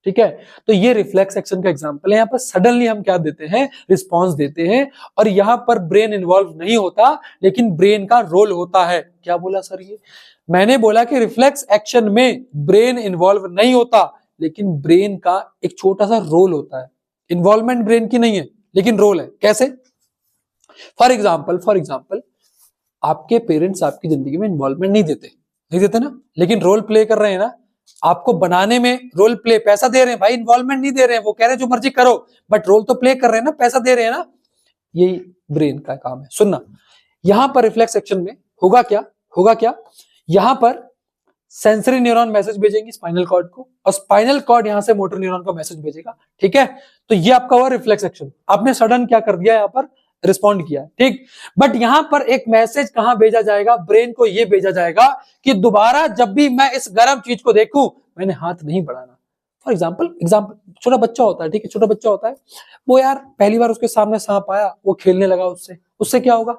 ठीक है। तो ये रिफ्लेक्स एक्शन का एग्जांपल है। यहाँ पर सडनली हम क्या देते हैं, रिस्पॉन्स देते हैं, और यहाँ पर ब्रेन इन्वॉल्व नहीं होता लेकिन ब्रेन का रोल होता है। क्या बोला सर ये, मैंने बोला कि रिफ्लेक्स एक्शन में ब्रेन इन्वॉल्व नहीं होता लेकिन ब्रेन का एक छोटा सा रोल होता है। इन्वॉल्वमेंट ब्रेन की नहीं है लेकिन रोल है। कैसे, फॉर एग्जाम्पल आपके पेरेंट्स आपकी जिंदगी में इन्वॉल्वमेंट नहीं देते ना, लेकिन रोल प्ले कर रहे हैं ना, आपको बनाने में रोल प्ले, पैसा दे रहे हैं भाई, इन्वॉल्वमेंट नहीं दे रहे हैं, वो कह रहे हैं जो मर्जी करो, बट रोल तो प्ले कर रहे हैं ना, पैसा दे रहे हैं ना, यही ब्रेन का काम है। सुनना, यहां पर रिफ्लेक्स एक्शन में होगा क्या, यहां पर सेंसरी न्यूरॉन मैसेज भेजेंगे स्पाइनल कॉर्ड को और स्पाइनल कॉर्ड यहां से मोटर न्यूरॉन को मैसेज भेजेगा, ठीक है। तो ये आपका हुआ रिफ्लेक्स एक्शन, आपने सडन क्या कर दिया, यहां पर रिस्पॉन्ड किया, ठीक। बट यहां पर एक मैसेज कहां भेजा जाएगा, ब्रेन को यह भेजा जाएगा कि दोबारा जब भी मैं इस गर्म चीज को देखूं मैंने हाथ नहीं बढ़ाना। फॉर एग्जाम्पल छोटा बच्चा होता है, ठीक है, छोटा बच्चा होता है, वो यार पहली बार उसके सामने सांप आया, वो खेलने लगा उससे क्या होगा,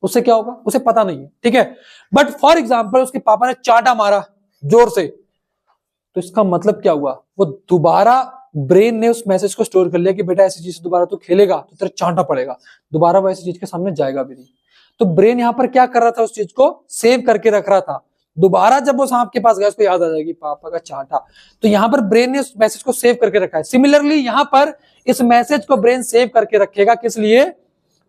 उसे पता नहीं है, ठीक है। बट फॉर एग्जाम्पल उसके पापा ने चांटा मारा जोर से, तो इसका मतलब क्या हुआ, वो दोबारा ब्रेन ने उस मैसेज को स्टोर कर लिया कि बेटा ऐसी चीज से दोबारा तू खेलेगा तो तेरा चांटा पड़ेगा, दोबारा वो ऐसी चीज के सामने जाएगा भी नहीं। तो ब्रेन यहां पर क्या कर रहा था, उस चीज को सेव करके रख रहा था, दोबारा जब वो सांप के पास गया उसको याद आ जाएगी पापा का चांटा, तो यहां पर ब्रेन ने उस मैसेज को सेव करके रखा है। सिमिलरली यहां पर इस मैसेज को ब्रेन सेव करके रखेगा, किस लिए,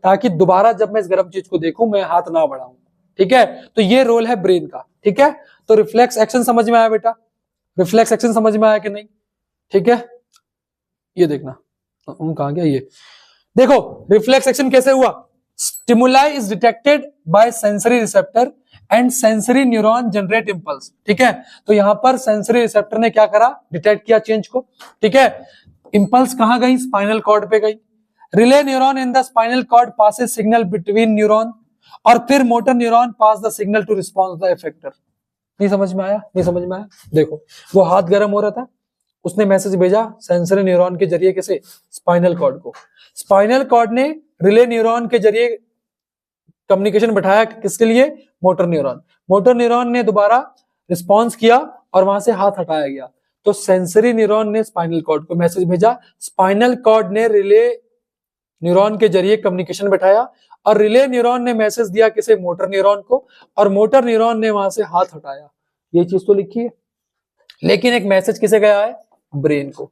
ताकि दोबारा जब मैं इस गर्म चीज को देखूं मैं हाथ ना बढ़ाऊं, ठीक है। तो ये रोल है ब्रेन का, ठीक है। तो रिफ्लेक्स एक्शन समझ में आया बेटा, रिफ्लेक्स एक्शन समझ में आया कि नहीं, ठीक है। ये देखना, कहां गया ये, देखो रिफ्लेक्स एक्शन कैसे हुआ, stimuli is detected by sensory receptor and sensory neuron generate impulse, ठीक है। तो यहां पर सेंसरी रिसेप्टर ने क्या करा, डिटेक्ट किया चेंज को, ठीक है। इंपल्स कहां गई, स्पाइनल कॉर्ड पे गई, relay neuron in the spinal cord passes signal between neuron, और फिर motor neuron pass the signal to response the effector. नहीं समझ में आया, देखो वो हाथ गर्म हो रहा था, उसने मैसेज भेजा सेंसरी न्यूरॉन के जरिए किसे, स्पाइनल कॉर्ड को, स्पाइनल कॉर्ड ने रिले न्यूरॉन के जरिए कम्युनिकेशन बैठाया किसके लिए, मोटर न्यूरॉन ने दोबारा रिस्पॉन्स किया और वहां से हाथ हटाया गया। तो सेंसरी न्यूरॉन ने स्पाइनल कॉर्ड को मैसेज भेजा, स्पाइनल कॉर्ड ने रिले न्यूरॉन के जरिए कम्युनिकेशन बैठाया और रिले न्यूरॉन ने मैसेज दिया किसे, मोटर न्यूरॉन को, और मोटर न्यूरॉन ने वहां से हाथ हटाया। ये चीज तो लिखी है, लेकिन एक मैसेज किसे गया है, ब्रेन को,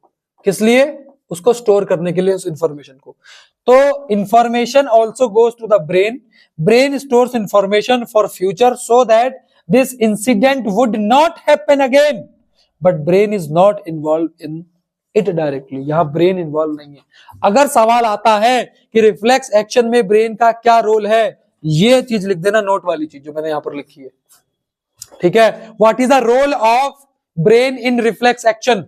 किस लिए, उसको स्टोर करने के लिए उस इंफॉर्मेशन को। तो information also goes to the brain stores information for future so that this incident would not happen again, but brain is not involve in it directly. यहां ब्रेन इन्वॉल्व नहीं है। अगर सवाल आता है कि रिफ्लेक्स एक्शन में ब्रेन का क्या रोल है, ये चीज लिख देना, नोट वाली चीज जो मैंने यहां पर लिखी है, ठीक है। What is the role of brain in reflex action,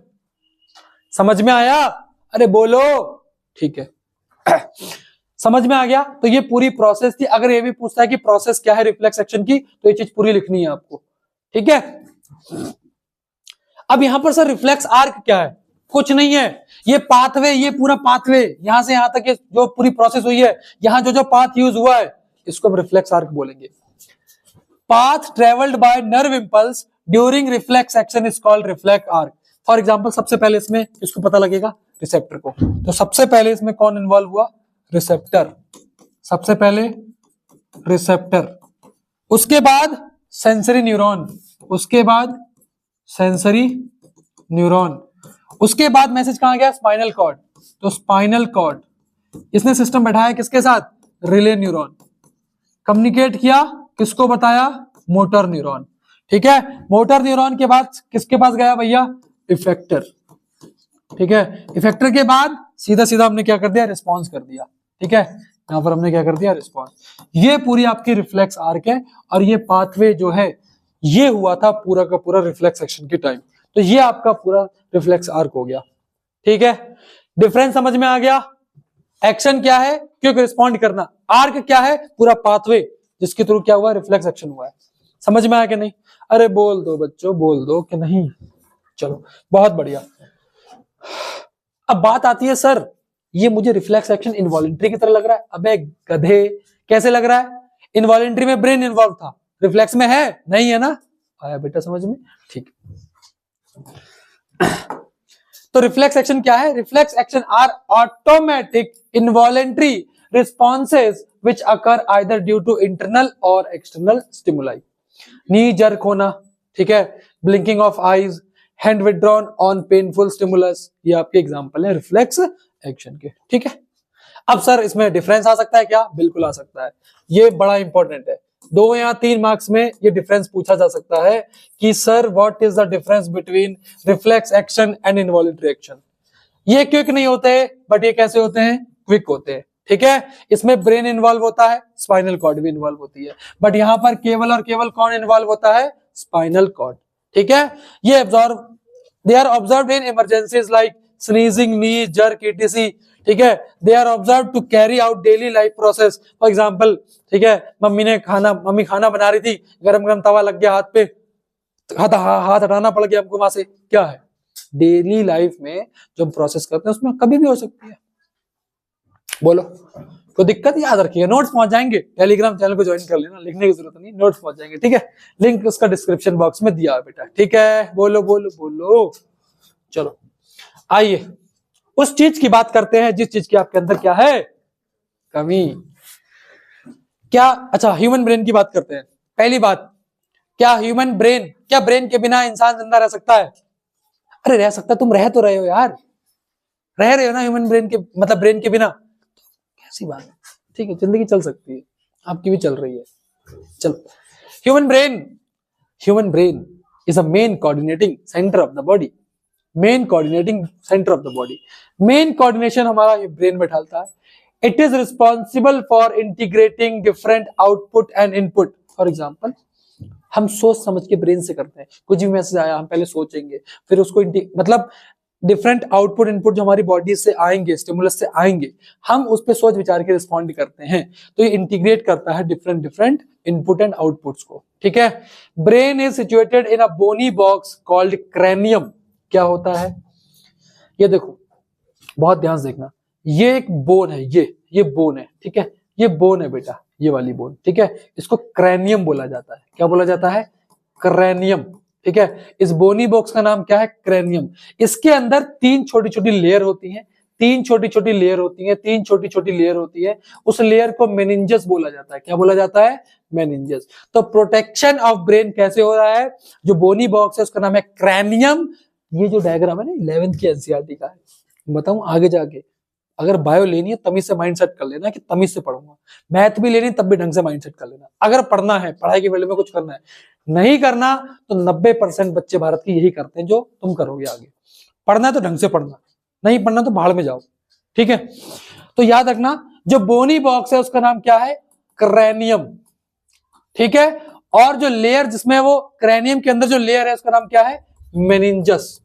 समझ में आया, अरे बोलो, ठीक है। समझ में आ गया। तो ये पूरी प्रोसेस थी। अगर ये भी पूछता है कि प्रोसेस क्या है रिफ्लेक्स एक्शन की, तो ये चीज पूरी लिखनी है आपको, ठीक है। अब यहां पर सर रिफ्लेक्स आर्क क्या है, कुछ नहीं है, ये पाथवे, ये पूरा पाथवे यहां से यहां तक जो पूरी प्रोसेस हुई है, यहां जो पाथ यूज हुआ है, इसको हम रिफ्लेक्स आर्क बोलेंगे। Path travelled by nerve impulse during reflex action is called reflex arc. For example सबसे पहले इसमें इसको पता लगेगा रिसेप्टर को, तो सबसे पहले इसमें कौन इन्वॉल्व हुआ, रिसेप्टर, सबसे पहले रिसेप्टर, उसके बाद सेंसरी न्यूरॉन, उसके बाद सेंसरी न्यूरॉन, उसके बाद मैसेज कहां गया, स्पाइनल कॉर्ड, तो स्पाइनल कॉर्ड इसने सिस्टम बैठाया किसके साथ, रिले न्यूरॉन, कम्युनिकेट किया, किसको बताया, मोटर न्यूरॉन, ठीक है। मोटर न्यूरॉन के बाद किसके पास गया भैया, इफेक्टर, ठीक है। इफेक्टर के बाद सीधा सीधा हमने क्या कर दिया, रिस्पॉन्स कर दिया, ठीक है। यहां पर हमने क्या कर दिया, रिस्पॉन्स। ये पूरी आपकी रिफ्लेक्स आर्क है और ये पाथवे जो है ये हुआ था पूरा का पूरा रिफ्लेक्स एक्शन के टाइम। तो ये आपका पूरा रिफ्लेक्स आर्क हो गया, ठीक है। डिफरेंस समझ में आ गया, एक्शन क्या है, क्योंकि रिस्पॉन्ड करना, आर्क क्या है, पूरा पाथवे जिसके थ्रू क्या हुआ, रिफ्लेक्स एक्शन हुआ है। समझ में आया कि नहीं? अरे बोल दो बच्चों, बोल दो कि नहीं। चलो बहुत बढ़िया। अब बात आती है सर ये मुझे रिफ्लेक्स एक्शन इनवॉलेंट्री की तरह लग रहा है। अबे गधे, कैसे लग रहा है? इनवॉलेंट्री में ब्रेन इन्वॉल्व था, रिफ्लेक्स में है नहीं, है ना? आया बेटा समझ में? ठीक। तो रिफ्लेक्स एक्शन क्या है? Reflex action are automatic involuntary responses which occur either due to internal और एक्सटर्नल स्टिमुलाई। नी जर्क होना, ठीक है, blinking of eyes, hand withdrawn on painful stimulus, ये आपके एग्जांपल है रिफ्लेक्स एक्शन के। ठीक है, अब सर इसमें डिफरेंस आ सकता है क्या? बिल्कुल आ सकता है। ये बड़ा इंपॉर्टेंट है, 2 या 3 मार्क्स में ये डिफरेंस पूछा जा सकता है कि sir what is the difference between reflex action and involuntary action. ये क्विक नहीं होते, बट ये कैसे होते हैं? क्विक होते हैं। ठीक है, इसमें ब्रेन इन्वॉल्व होता है, स्पाइनल कॉर्ड भी इन्वॉल्व होती है, बट यहां पर केवल और केवल कौन इन्वॉल्व होता है? Spinal cord. ठीक है, ये observe, they are observed in emergencies like sneezing, knee jerk, ETC. ठीक है, they are observe to carry out daily life process. For example, ठीक है, मम्मी खाना बना रही थी, गरम गरम तवा लग गया हाथ पे, हाथ हटाना पड़ गया हमको वहां से। क्या है? डेली लाइफ में जो हम प्रोसेस करते हैं उसमें कभी भी हो सकती है। बोलो कोई दिक्कत? याद रखिए, नोट्स पहुंच जाएंगे, टेलीग्राम चैनल को ज्वाइन कर लेना, लिखने की जरूरत नहीं, नोट्स पहुंच जाएंगे। ठीक है, लिंक उसका डिस्क्रिप्शन बॉक्स में दिया है बेटा। ठीक है, बोलो बोलो बोलो। चलो आइए उस चीज की बात करते हैं जिस चीज की आपके अंदर क्या है? कमी। क्या? अच्छा, ह्यूमन ब्रेन की बात करते हैं। पहली बात, क्या ह्यूमन ब्रेन, क्या ब्रेन के बिना इंसान जिंदा रह सकता है? अरे रह सकता, तुम रह तो रहे हो यार, रह रहे हो ना ह्यूमन ब्रेन के, मतलब ब्रेन के बिना, कैसी बात है? ठीक है, जिंदगी चल सकती है, आपकी भी चल रही है। चलो, human brain is a main coordinating centre of the body. Main coordinating centre of the body, main coordination हमारा ब्रेन में ढालता है। It is responsible for integrating different output and input. For example, हम सोच समझ के ब्रेन से करते हैं, कुछ भी मैसेज आया हम पहले सोचेंगे, फिर उसको मतलब डिफरेंट आउटपुट इनपुट जो हमारी बॉडी से आएंगे, स्टिमुलस से आएंगे, हम उस पर सोच विचार के रिस्पॉन्ड करते हैं। तो ये इंटीग्रेट करता है डिफरेंट इनपुट एंड आउटपुट्स को। ठीक है, brain is situated in a bony box called cranium. क्या होता है? ये देखो, बहुत ध्यान से देखना, ये एक बोन है, ये बोन है। ठीक है, ये बोन है बेटा, ये वाली बोन। ठीक है, इसको क्रैनियम बोला जाता है। क्या बोला जाता है? क्रैनियम। ठीक है, इस बोनी बॉक्स का नाम क्या है? क्रैनियम। इसके अंदर 3 छोटी छोटी लेयर होती हैं, 3 छोटी छोटी लेयर होती है, 3 छोटी छोटी लेयर होती है। उस लेयर को मेनिंजस बोला जाता है। क्या बोला जाता है? मेनिंजस। तो प्रोटेक्शन ऑफ ब्रेन कैसे हो रहा है? जो बोनी बॉक्स है उसका नाम है क्रैनियम। ये जो डायग्राम है ना 11th की एनसीईआरटी का है, बताऊं आगे जाके, अगर बायो लेनी है तमीज से माइंड सेट कर लेना कि तमीज से पढ़ूंगा, मैथ भी लेनी तब भी ढंग से माइंड सेट कर लेना। अगर पढ़ना है, पढ़ाई के फील्ड में कुछ करना है, नहीं करना तो 90% बच्चे भारत की यही करते हैं जो तुम करोगे आगे। पढ़ना है तो ढंग से पढ़ना, नहीं पढ़ना तो भाड़ में जाओ। ठीक है, तो याद रखना जो बोनी बॉक्स है उसका नाम क्या है? क्रैनियम। ठीक है, और जो लेयर जिसमें वो क्रैनियम के अंदर जो लेयर है उसका नाम क्या है? मेनिंजस।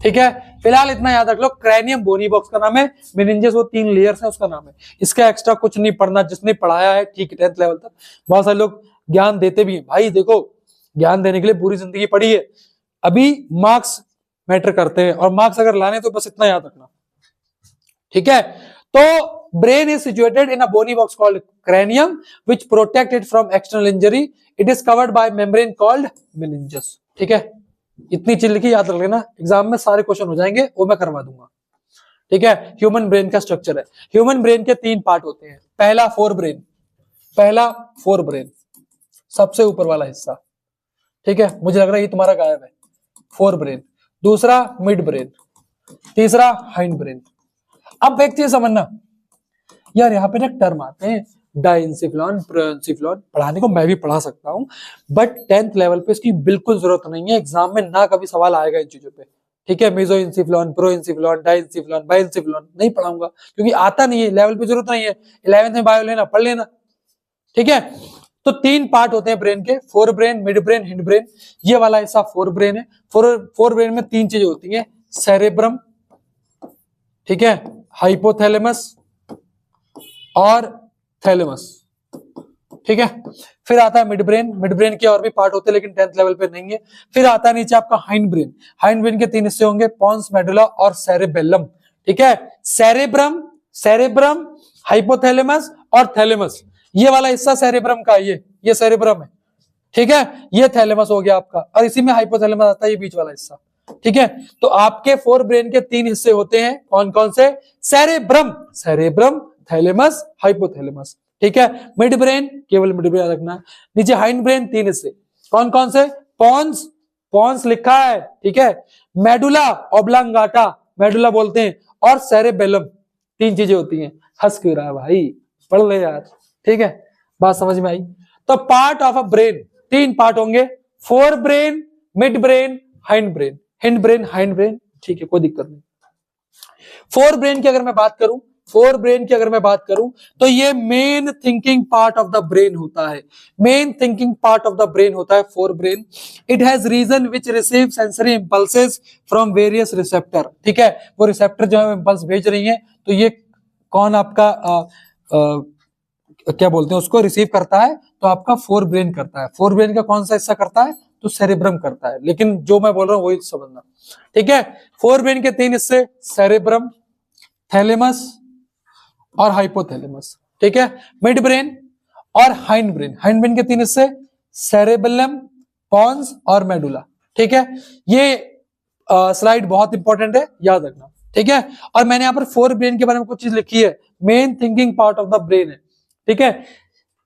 ठीक है, फिलहाल इतना याद रख लो, क्रैनियम बोनी बॉक्स का नाम है, मेनिंजस वो 3 लेयर्स है उसका नाम है। इसका एक्स्ट्रा कुछ नहीं पढ़ना, जिसने पढ़ाया है ठीक है 10th लेवल तक। बहुत सारे लोग ज्ञान देते भी हैं, भाई देखो ज्ञान देने के लिए पूरी जिंदगी पढ़ी है, अभी मार्क्स मैटर करते हैं, और मार्क्स अगर लाने तो बस इतना याद रखना। ठीक है, तो brain is situated in a bony box called cranium which protect it from external injury. It is covered by membrane called meninges. ठीक है, इतनी चीज लिखी याद रख लेना, एग्जाम में सारे क्वेश्चन हो जाएंगे, वो मैं करवा दूंगा। ठीक है, ह्यूमन ब्रेन का स्ट्रक्चर है। ह्यूमन ब्रेन के 3 पार्ट होते हैं। पहला फोर ब्रेन, सबसे ऊपर वाला हिस्सा। ठीक है, मुझे लग रहा है ये तुम्हारा गायब है। फोर ब्रेन, दूसरा मिड ब्रेन, तीसरा हाइंड ब्रेन। अब एक चीज समझना यार, यहाँ पे ना टर्म आते हैं डाइंसिफ्लॉन, प्रोइंसिफ्लॉन, पढ़ाने को मैं भी पढ़ा सकता हूँ, बट 10th लेवल पे इसकी बिल्कुल जरूरत नहीं है, एग्जाम में ना कभी सवाल आएगा इन चीजों पे। ठीक है, मेसोइंसिफ्लॉन, प्रोइंसिफ्लॉन, डाइंसिफ्लॉन, बाइंसिफ्लॉन नहीं पढ़ाऊंगा क्योंकि आता नहीं है, लेवल पे जरूरत नहीं है। 11th में बायो लेना, पढ़ लेना। ठीक है, तो 3 पार्ट होते हैं ब्रेन के, fore brain, mid brain, hind brain. ये वाला हिस्सा फोर ब्रेन है। फोर ब्रेन में 3 चीजें होती है, सेरेब्रम, ठीक है, हाइपोथैलेमस और थैलेमस। ठीक है। फिर आता है मिड ब्रेन, मिड ब्रेन के और भी पार्ट होते हैं लेकिन 10th लेवल पे नहीं है। फिर आता है नीचे आपका हाइंड ब्रेन, हाइंड ब्रेन के 3 हिस्से होंगे, पॉन्स, मेडुला और सेरेबेलम। ठीक है, सेरेब्रम, सेरेब्रम, हाइपोथैलेमस और थैलेमस, ये वाला हिस्सा सेरेब्रम का, ये सेरेब्रम है। ठीक है, ये थैलेमस हो गया आपका, और इसी में हाइपोथैलेमस आता है, ये बीच वाला हिस्सा। ठीक है, तो आपके 4 ब्रेन के 3 हिस्से होते हैं, कौन कौन से? Cerebrum, cerebrum, thalamus, hypothalamus. ठीक है, मिड ब्रेन, केवल मिड ब्रेन याद रखना। नीचे हाइंड ब्रेन 3 हिस्से, कौन कौन से? पॉन्स, पॉन्स लिखा है, ठीक है, मेडुला ऑब्लांगाटा, मेडुला बोलते हैं, और सेरेबेलम, 3 चीजें होती हैं। हंस क्यों रहा है भाई, पढ़ ले यार। ठीक है, बात समझ में आई? तो part of a brain 3 part होंगे, 4 brain, mid brain, hind brain, hind brain, hind brain. ठीक है, कोई दिक्कत नहीं। 4 ब्रेन की अगर मैं बात करूं, 4 ब्रेन की अगर मैं बात करूं, तो ये main thinking part of the brain होता है, main thinking part of the brain होता है 4 brain. It has region which receive sensory impulses from various receptor. ठीक है, वो रिसेप्टर जो है इंपल्स भेज रही है, तो ये कौन आपका क्या बोलते हैं उसको, रिसीव करता है, तो आपका 4 ब्रेन करता है। 4 ब्रेन का कौन सा हिस्सा करता है? तो सेरेब्रम करता है, लेकिन जो मैं बोल रहा हूं वही समझना। ठीक है, 4 ब्रेन के 3 हिस्से, सेरेब्रम, थैलेमस और हाइपोथैलेमस। ठीक है, मिड ब्रेन और हाइंड ब्रेन, हाइंड ब्रेन के 3 हिस्से, सेरेबेलम, पॉन्स और मेडुला। ठीक है, ये स्लाइड बहुत इंपॉर्टेंट है, याद रखना। ठीक है, और मैंने यहाँ पर 4 ब्रेन के बारे में कुछ चीज लिखी है, main thinking part of the brain है। ठीक है,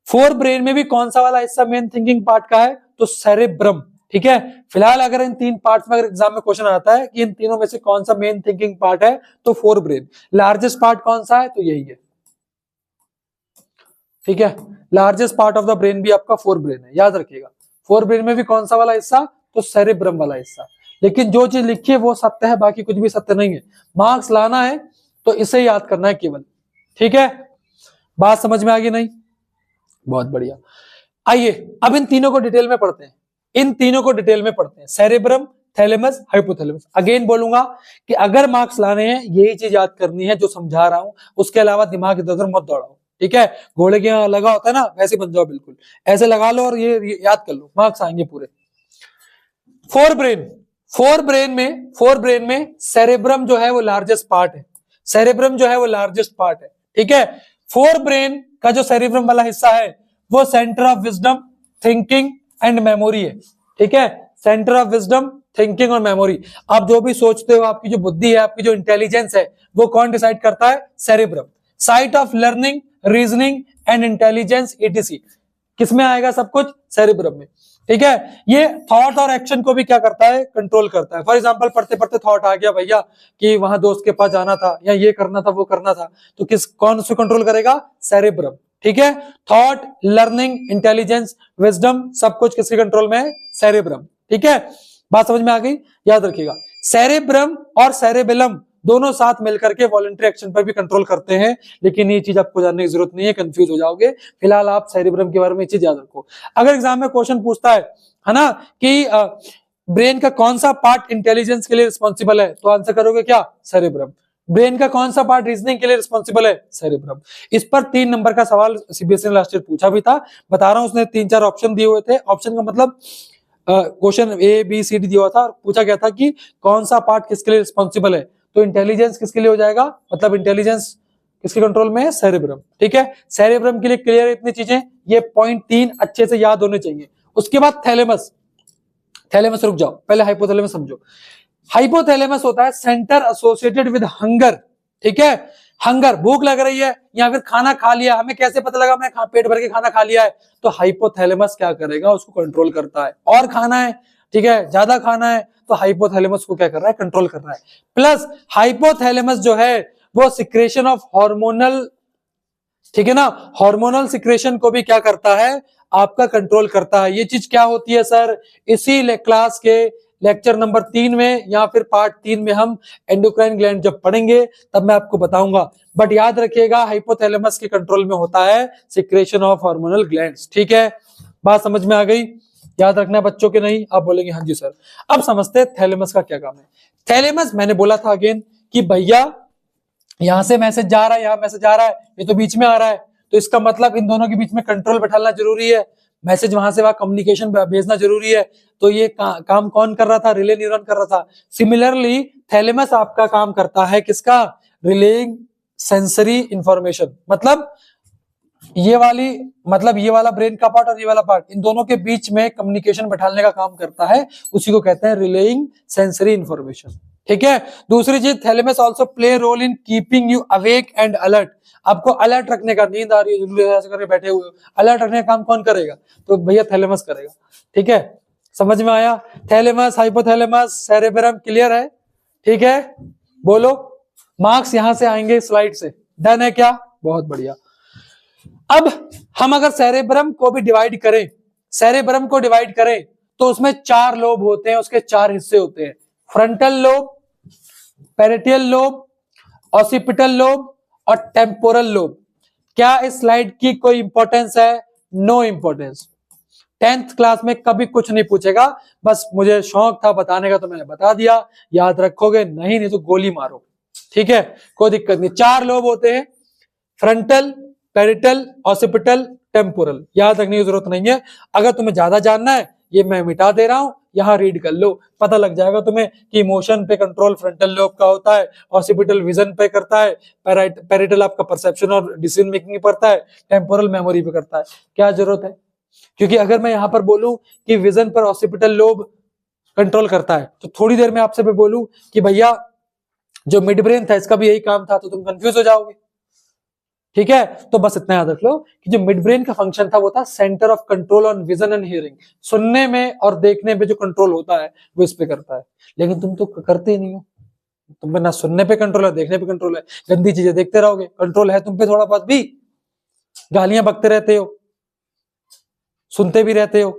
4 ब्रेन में भी कौन सा वाला हिस्सा मेन थिंकिंग पार्ट का है? तो सेरेब्रम। ठीक है, फिलहाल अगर इन 3 पार्ट्स में अगर एग्जाम में क्वेश्चन आता है कि इन तीनों में से कौन सा मेन थिंकिंग पार्ट है, तो 4 ब्रेन। लार्जेस्ट पार्ट कौन सा है? तो यही है। ठीक है, largest part of the brain भी आपका 4 ब्रेन है, याद रखिएगा। 4 ब्रेन में भी कौन सा वाला हिस्सा? तो सेरेब्रम वाला हिस्सा। लेकिन जो चीज लिखी है वो सत्य है, बाकी कुछ भी सत्य नहीं है। मार्क्स लाना है तो इसे याद करना है केवल। ठीक है, बात समझ में आ गई? नहीं, बहुत बढ़िया। आइए अब इन तीनों को डिटेल में पढ़ते हैं, इन तीनों को डिटेल में पढ़ते हैं, सेरेब्रम, थैलेमस, हाइपोथैलेमस। अगेन बोलूंगा कि अगर मार्क्स लाने हैं यही चीज याद करनी है जो समझा रहा हूं, उसके अलावा दिमाग इधर उधर मत दौड़ाओ। ठीक है, घोड़े के यहाँ लगा होता है ना, वैसे बन जाओ, बिल्कुल ऐसे लगा लो और ये याद कर लो, मार्क्स आएंगे पूरे। 4 ब्रेन, 4 ब्रेन में सेरेब्रम जो है वो लार्जेस्ट पार्ट है, सेरेब्रम जो है वो लार्जेस्ट पार्ट है। ठीक है, 4 ब्रेन का जो सेरेब्रम वाला हिस्सा है वो centre of wisdom, thinking and memory है। ठीक है, सेंटर ऑफ विजडम, थिंकिंग और मेमोरी। आप जो भी सोचते हो, आपकी जो बुद्धि है, आपकी जो इंटेलिजेंस है, वो कौन डिसाइड करता है? Cerebrum. Site of learning, reasoning and intelligence etc किसमें आएगा? सब कुछ सेरेब्रम में। ठीक है, ये थॉट और एक्शन को भी क्या करता है? कंट्रोल करता है। फॉर एग्जांपल पढ़ते पढ़ते थॉट आ गया भैया कि वहां दोस्त के पास जाना था, या ये करना था, वो करना था, तो कौन उसको कंट्रोल करेगा? सेरेब्रम। ठीक है, थॉट, लर्निंग, इंटेलिजेंस, विजडम, सब कुछ किसके कंट्रोल में है? सेरेब्रम। ठीक है, बात समझ में आ गई? याद रखिएगा, सेरेब्रम और सेरेबेलम दोनों साथ मिलकर के वॉलंटरी एक्शन पर भी कंट्रोल करते हैं, लेकिन ये चीज आपको जानने की जरूरत नहीं है, कंफ्यूज हो जाओगे। फिलहाल आप सेरेब्रम के बारे में चीज याद रखो। अगर एग्जाम में क्वेश्चन पूछता है ना, कि ब्रेन का कौन सा पार्ट इंटेलिजेंस के लिए रिस्पॉन्सिबल है, तो आंसर करोगे क्या? सेरेब्रम। ब्रेन का कौन सा पार्ट रीजनिंग के लिए रिस्पॉन्सिबल है? सेरेब्रम। इस पर 3 नंबर का सवाल सीबीएसई ने लास्ट ईयर पूछा भी था, बता रहा हूं, उसने 3-4 ऑप्शन दिए हुए थे। ऑप्शन का मतलब question A B C D दिया हुआ था, पूछा गया था कि कौन सा पार्ट किसके लिए रिस्पॉन्सिबल है, तो इंटेलिजेंस किसके लिए हो जाएगा? मतलब इंटेलिजेंस किसके कंट्रोल में है? सेरेब्रम। ठीक है, सेरेब्रम के लिए क्लियर है इतनी चीजें, ये पॉइंट 3 अच्छे से याद होने चाहिए। उसके बाद थैलेमस, थैलेमस रुक जाओ, पहले हाइपोथैलेमस समझो। हाइपोथैलेमस होता है सेंटर एसोसिएटेड विद हंगर। ठीक है, हंगर, भूख लग रही है या फिर खाना खा लिया, हमें कैसे पता लगा मैं पेट भर के खाना खा लिया है? तो हाइपोथैलेमस क्या करेगा? उसको कंट्रोल करता है। और खाना है, ठीक है, ज्यादा खाना है, तो हाइपोथैलेमस को क्या कर रहा है? कंट्रोल कर रहा है। प्लस हाइपोथैलेमस जो है वो सिक्रेशन ऑफ हार्मोनल, ठीक है ना, हार्मोनल सिक्रेशन को भी क्या करता है? आपका कंट्रोल करता है। ये चीज क्या होती है सर? इसी क्लास के लेक्चर नंबर 3 में या फिर पार्ट 3 में हम एंडोक्राइन ग्लैंड जब पढ़ेंगे तब मैं आपको बताऊंगा। बट याद रखिएगा, हाइपोथैलेमस के कंट्रोल में होता है सिक्रेशन ऑफ हार्मोनल ग्लैंड्स। ठीक है, बात समझ में आ गई? याद रखना है बच्चों के? नहीं, आप बोलेंगे हाँ जी सर। अब समझते हैं थैलेमस का क्या काम है। थैलेमस, मैंने बोला था अगेन कि भैया यहां से मैसेज जा रहा है, यहां मैसेज आ रहा है, ये तो बीच में आ रहा है, तो इसका मतलब इन दोनों के बीच में कंट्रोल बैठाना जरूरी है, मैसेज वहां से वहां कम्युनिकेशन भेजना जरूरी है। तो ये काम कौन कर रहा था? रिले न्यूरॉन कर रहा था। सिमिलरली थैलेमस आपका काम करता है किसका? रिलेइंग सेंसरी इंफॉर्मेशन, मतलब ये वाला ब्रेन का पार्ट और ये वाला पार्ट, इन दोनों के बीच में कम्युनिकेशन बैठाने का काम करता है, उसी को कहते हैं रिलेइंग सेंसरी इंफॉर्मेशन। ठीक है। दूसरी चीज, thalamus also play role in keeping you awake and alert. आपको अलर्ट रखने का, नींद आ रही है ऐसे करके बैठे हुए, अलर्ट रखने का काम कौन करेगा? तो भैया थैलेमस करेगा। ठीक है, समझ में आया? थैलेमस, हाइपोथैलेमस, सेरेब्रम, क्लियर है? ठीक है, बोलो। मार्क्स यहां से आएंगे स्लाइड से, डन है क्या? बहुत बढ़िया। अब हम अगर सेरेब्रम को डिवाइड करें तो उसमें 4 लोब होते हैं, उसके 4 हिस्से होते हैं, frontal lobe, parietal lobe, occipital lobe और टेम्पोरल लोब। क्या इस स्लाइड की कोई इंपॉर्टेंस है? No importance. 10th क्लास में कभी कुछ नहीं पूछेगा, बस मुझे शौक था बताने का तो मैंने बता दिया, याद रखोगे नहीं तो गोली मारो। ठीक है, कोई दिक्कत नहीं। 4 लोब होते हैं, फ्रंटल, पैरेटल, ऑसिपिटल, टेम्पोरल। याद रखने की जरूरत नहीं है। अगर तुम्हें ज्यादा जानना है, ये मैं मिटा दे रहा हूं, यहां रीड कर लो, पता लग जाएगा तुम्हें कि इमोशन पे कंट्रोल फ्रंटल लोब का होता है, ऑसिपिटल विजन पे करता है, पैरेटल आपका परसेप्शन और डिसीजन मेकिंग करता है, टेम्पोरल मेमोरी पे करता है। क्या जरूरत है? क्योंकि अगर मैं यहां पर बोलूं कि विजन पर ऑसिपिटल लोब कंट्रोल करता है, तो थोड़ी देर में आपसे मैं बोलूं कि भैया जो मिड ब्रेन था इसका भी यही काम था, तो तुम कंफ्यूज हो जाओगे। ठीक है, तो बस इतना याद रख लो कि जो मिड ब्रेन का फंक्शन था वो था centre of control on vision and hearing. सुनने में और देखने पे जो कंट्रोल होता है वो इस पे करता है, लेकिन तुम तो करते ही नहीं हो। तुम पे ना सुनने पे कंट्रोल है, देखने पे कंट्रोल है, गंदी चीजें देखते रहोगे, कंट्रोल है तुम पे थोड़ा बहुत भी, गालियां बकते रहते हो, सुनते भी रहते हो।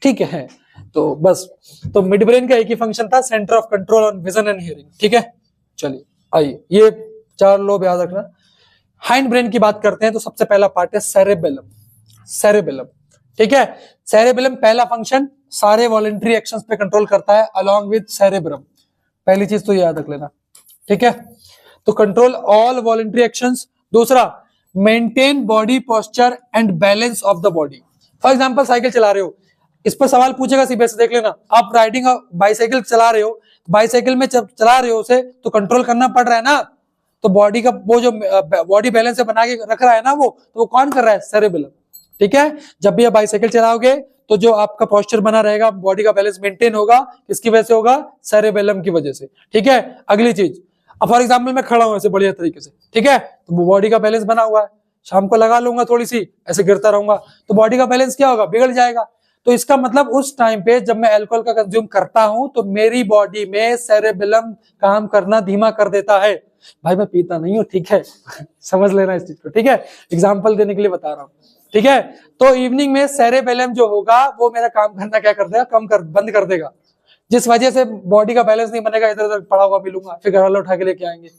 ठीक है, तो बस, तो मिड ब्रेन का एक ही फंक्शन था, centre of control on vision and hearing. ठीक है, चलिए आइए, ये 4 लोब याद रखना। हाइंड ब्रेन की बात करते हैं तो सबसे पहला पार्ट है सेरेबेलम। ठीक है, सेरेबेलम पहला फंक्शन सारे वॉलेंट्री एक्शंस पे कंट्रोल करता है अलोंग विद सेरेब्रम। पहली चीज तो याद रख लेना। ठीक है, तो कंट्रोल ऑल वॉलेंट्री एक्शंस। दूसरा, maintain body posture and balance of the body. For example cycle चला रहे हो, इस पर सवाल पूछेगा सीबीएसई, देख लेना। आप राइडिंग बाइसाइकिल चला रहे हो, बाइसाइकिल में चला रहे हो उसे तो कंट्रोल करना पड़ रहा है ना, तो बॉडी का वो जो बॉडी बैलेंस बना के रख रहा है ना वो, तो वो कौन कर रहा है? सेरेबेलम। ठीक है, जब भी आप बाइसाइकिल चलाओगे तो जो आपका पोस्चर बना रहेगा, बॉडी का बैलेंस मेंटेन होगा, किसकी वजह से होगा? सेरेबेलम की वजह से। ठीक है, अगली चीज, अब फॉर एग्जाम्पल मैं खड़ा हूं ऐसे बढ़िया तरीके से, ठीक है, तो बॉडी का बैलेंस बना हुआ है, शाम को लगा लूंगा थोड़ी सी, ऐसे गिरता रहूंगा, तो बॉडी का बैलेंस क्या होगा? बिगड़ जाएगा। तो इसका मतलब उस टाइम पे जब मैं अल्कोहल का कंज्यूम करता हूं तो मेरी बॉडी में सेरेबेलम काम करना धीमा कर देता है। भाई मैं पीता नहीं हूं, ठीक है समझ लेना इस चीज को। ठीक है, एग्जांपल देने के लिए बता रहा हूं। ठीक है, तो इवनिंग में सेरेबेलम जो होगा वो मेरा काम करना क्या कर देगा? बंद कर देगा, जिस वजह से बॉडी का बैलेंस नहीं बनेगा, इधर उधर पड़ा हुआ मिलूंगा, फिर घर वाले उठा के लेके आएंगे।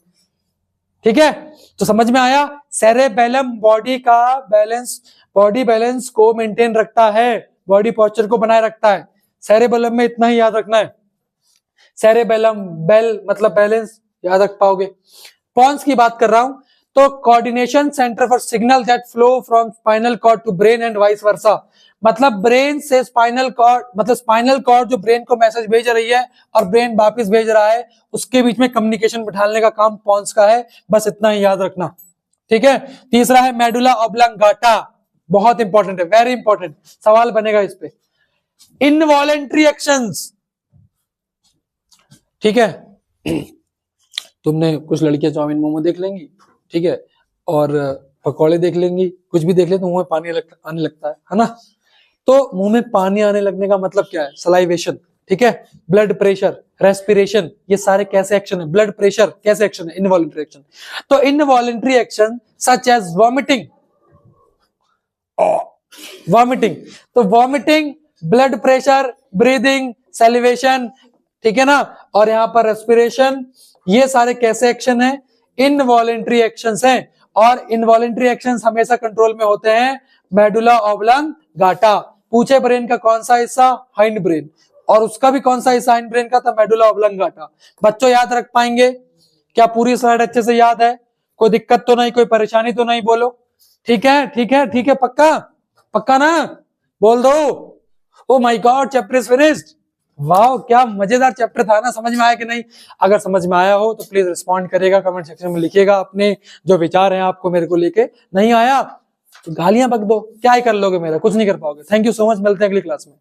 ठीक है, तो समझ में आया? सेरेबेलम बॉडी का बैलेंस, बॉडी बैलेंस को मेंटेन रखता है, बॉडी पोस्चर को बनाए रखता है। सेरेबेलम में इतना ही याद रखना है। सेरेबेलम, बेल मतलब बैलेंस, याद रख पाओगे। पॉन्स की बात कर रहा हूं तो coordination centre for signal that flow from spinal cord to brain and vice versa. मतलब ब्रेन से स्पाइनल कॉर्ड, मतलब स्पाइनल कॉर्ड जो ब्रेन को मैसेज भेज रही है और ब्रेन वापस भेज रहा है, उसके बीच में कम्युनिकेशन बिठाने का काम पॉन्स का है। बस इतना ही याद रखना। ठीक है, तीसरा है मेडुला ऑब्लांगाटा, बहुत इंपॉर्टेंट है, वेरी इंपॉर्टेंट, सवाल बनेगा इस पे। इनवॉलेंट्री एक्शंस, ठीक है, तुमने कुछ लड़कियां चाउमीन मोमो देख लेंगी, ठीक है, और पकौड़े देख लेंगी, कुछ भी देख ले तो मुंह में पानी आने लगता है ना। तो मुंह में पानी आने लगने का मतलब क्या है? सलाइवेशन। ठीक है, ब्लड प्रेशर, रेस्पिरेशन, ये सारे कैसे एक्शन है? ब्लड प्रेशर कैसे एक्शन है? Involuntary action. तो involuntary action such as vomiting, तो vomiting, blood pressure, breathing, salivation, ठीक है ना, और यहां पर रेस्पिरेशन, ये सारे कैसे एक्शन है? इनवॉलेंट्री एक्शंस हैं। और इनवॉलेंट्री एक्शंस हमेशा कंट्रोल में होते हैं मेडुला ऑब्लांगाटा। पूछे ब्रेन का कौन सा हिस्सा? हाइंड ब्रेन, और उसका भी कौन सा हिस्सा हाइंड ब्रेन का था? Medulla oblongata. बच्चों याद रख पाएंगे क्या? पूरी स्लाइड अच्छे से याद है? कोई दिक्कत तो नहीं, कोई परेशानी तो नहीं? बोलो, ठीक है ठीक है ठीक है, पक्का पक्का ना, बोल दो। Oh my God, chapter is finished. वाह, क्या मजेदार चैप्टर था ना, समझ में आया कि नहीं? अगर समझ में आया हो तो प्लीज रिस्पॉन्ड करिएगा, कमेंट सेक्शन में लिखिएगा अपने जो विचार हैं आपको मेरे को लेके। नहीं आया तो गालियां बक दो, क्या ही कर लोगे मेरा, कुछ नहीं कर पाओगे। थैंक यू सो मच, मिलते हैं अगली क्लास में।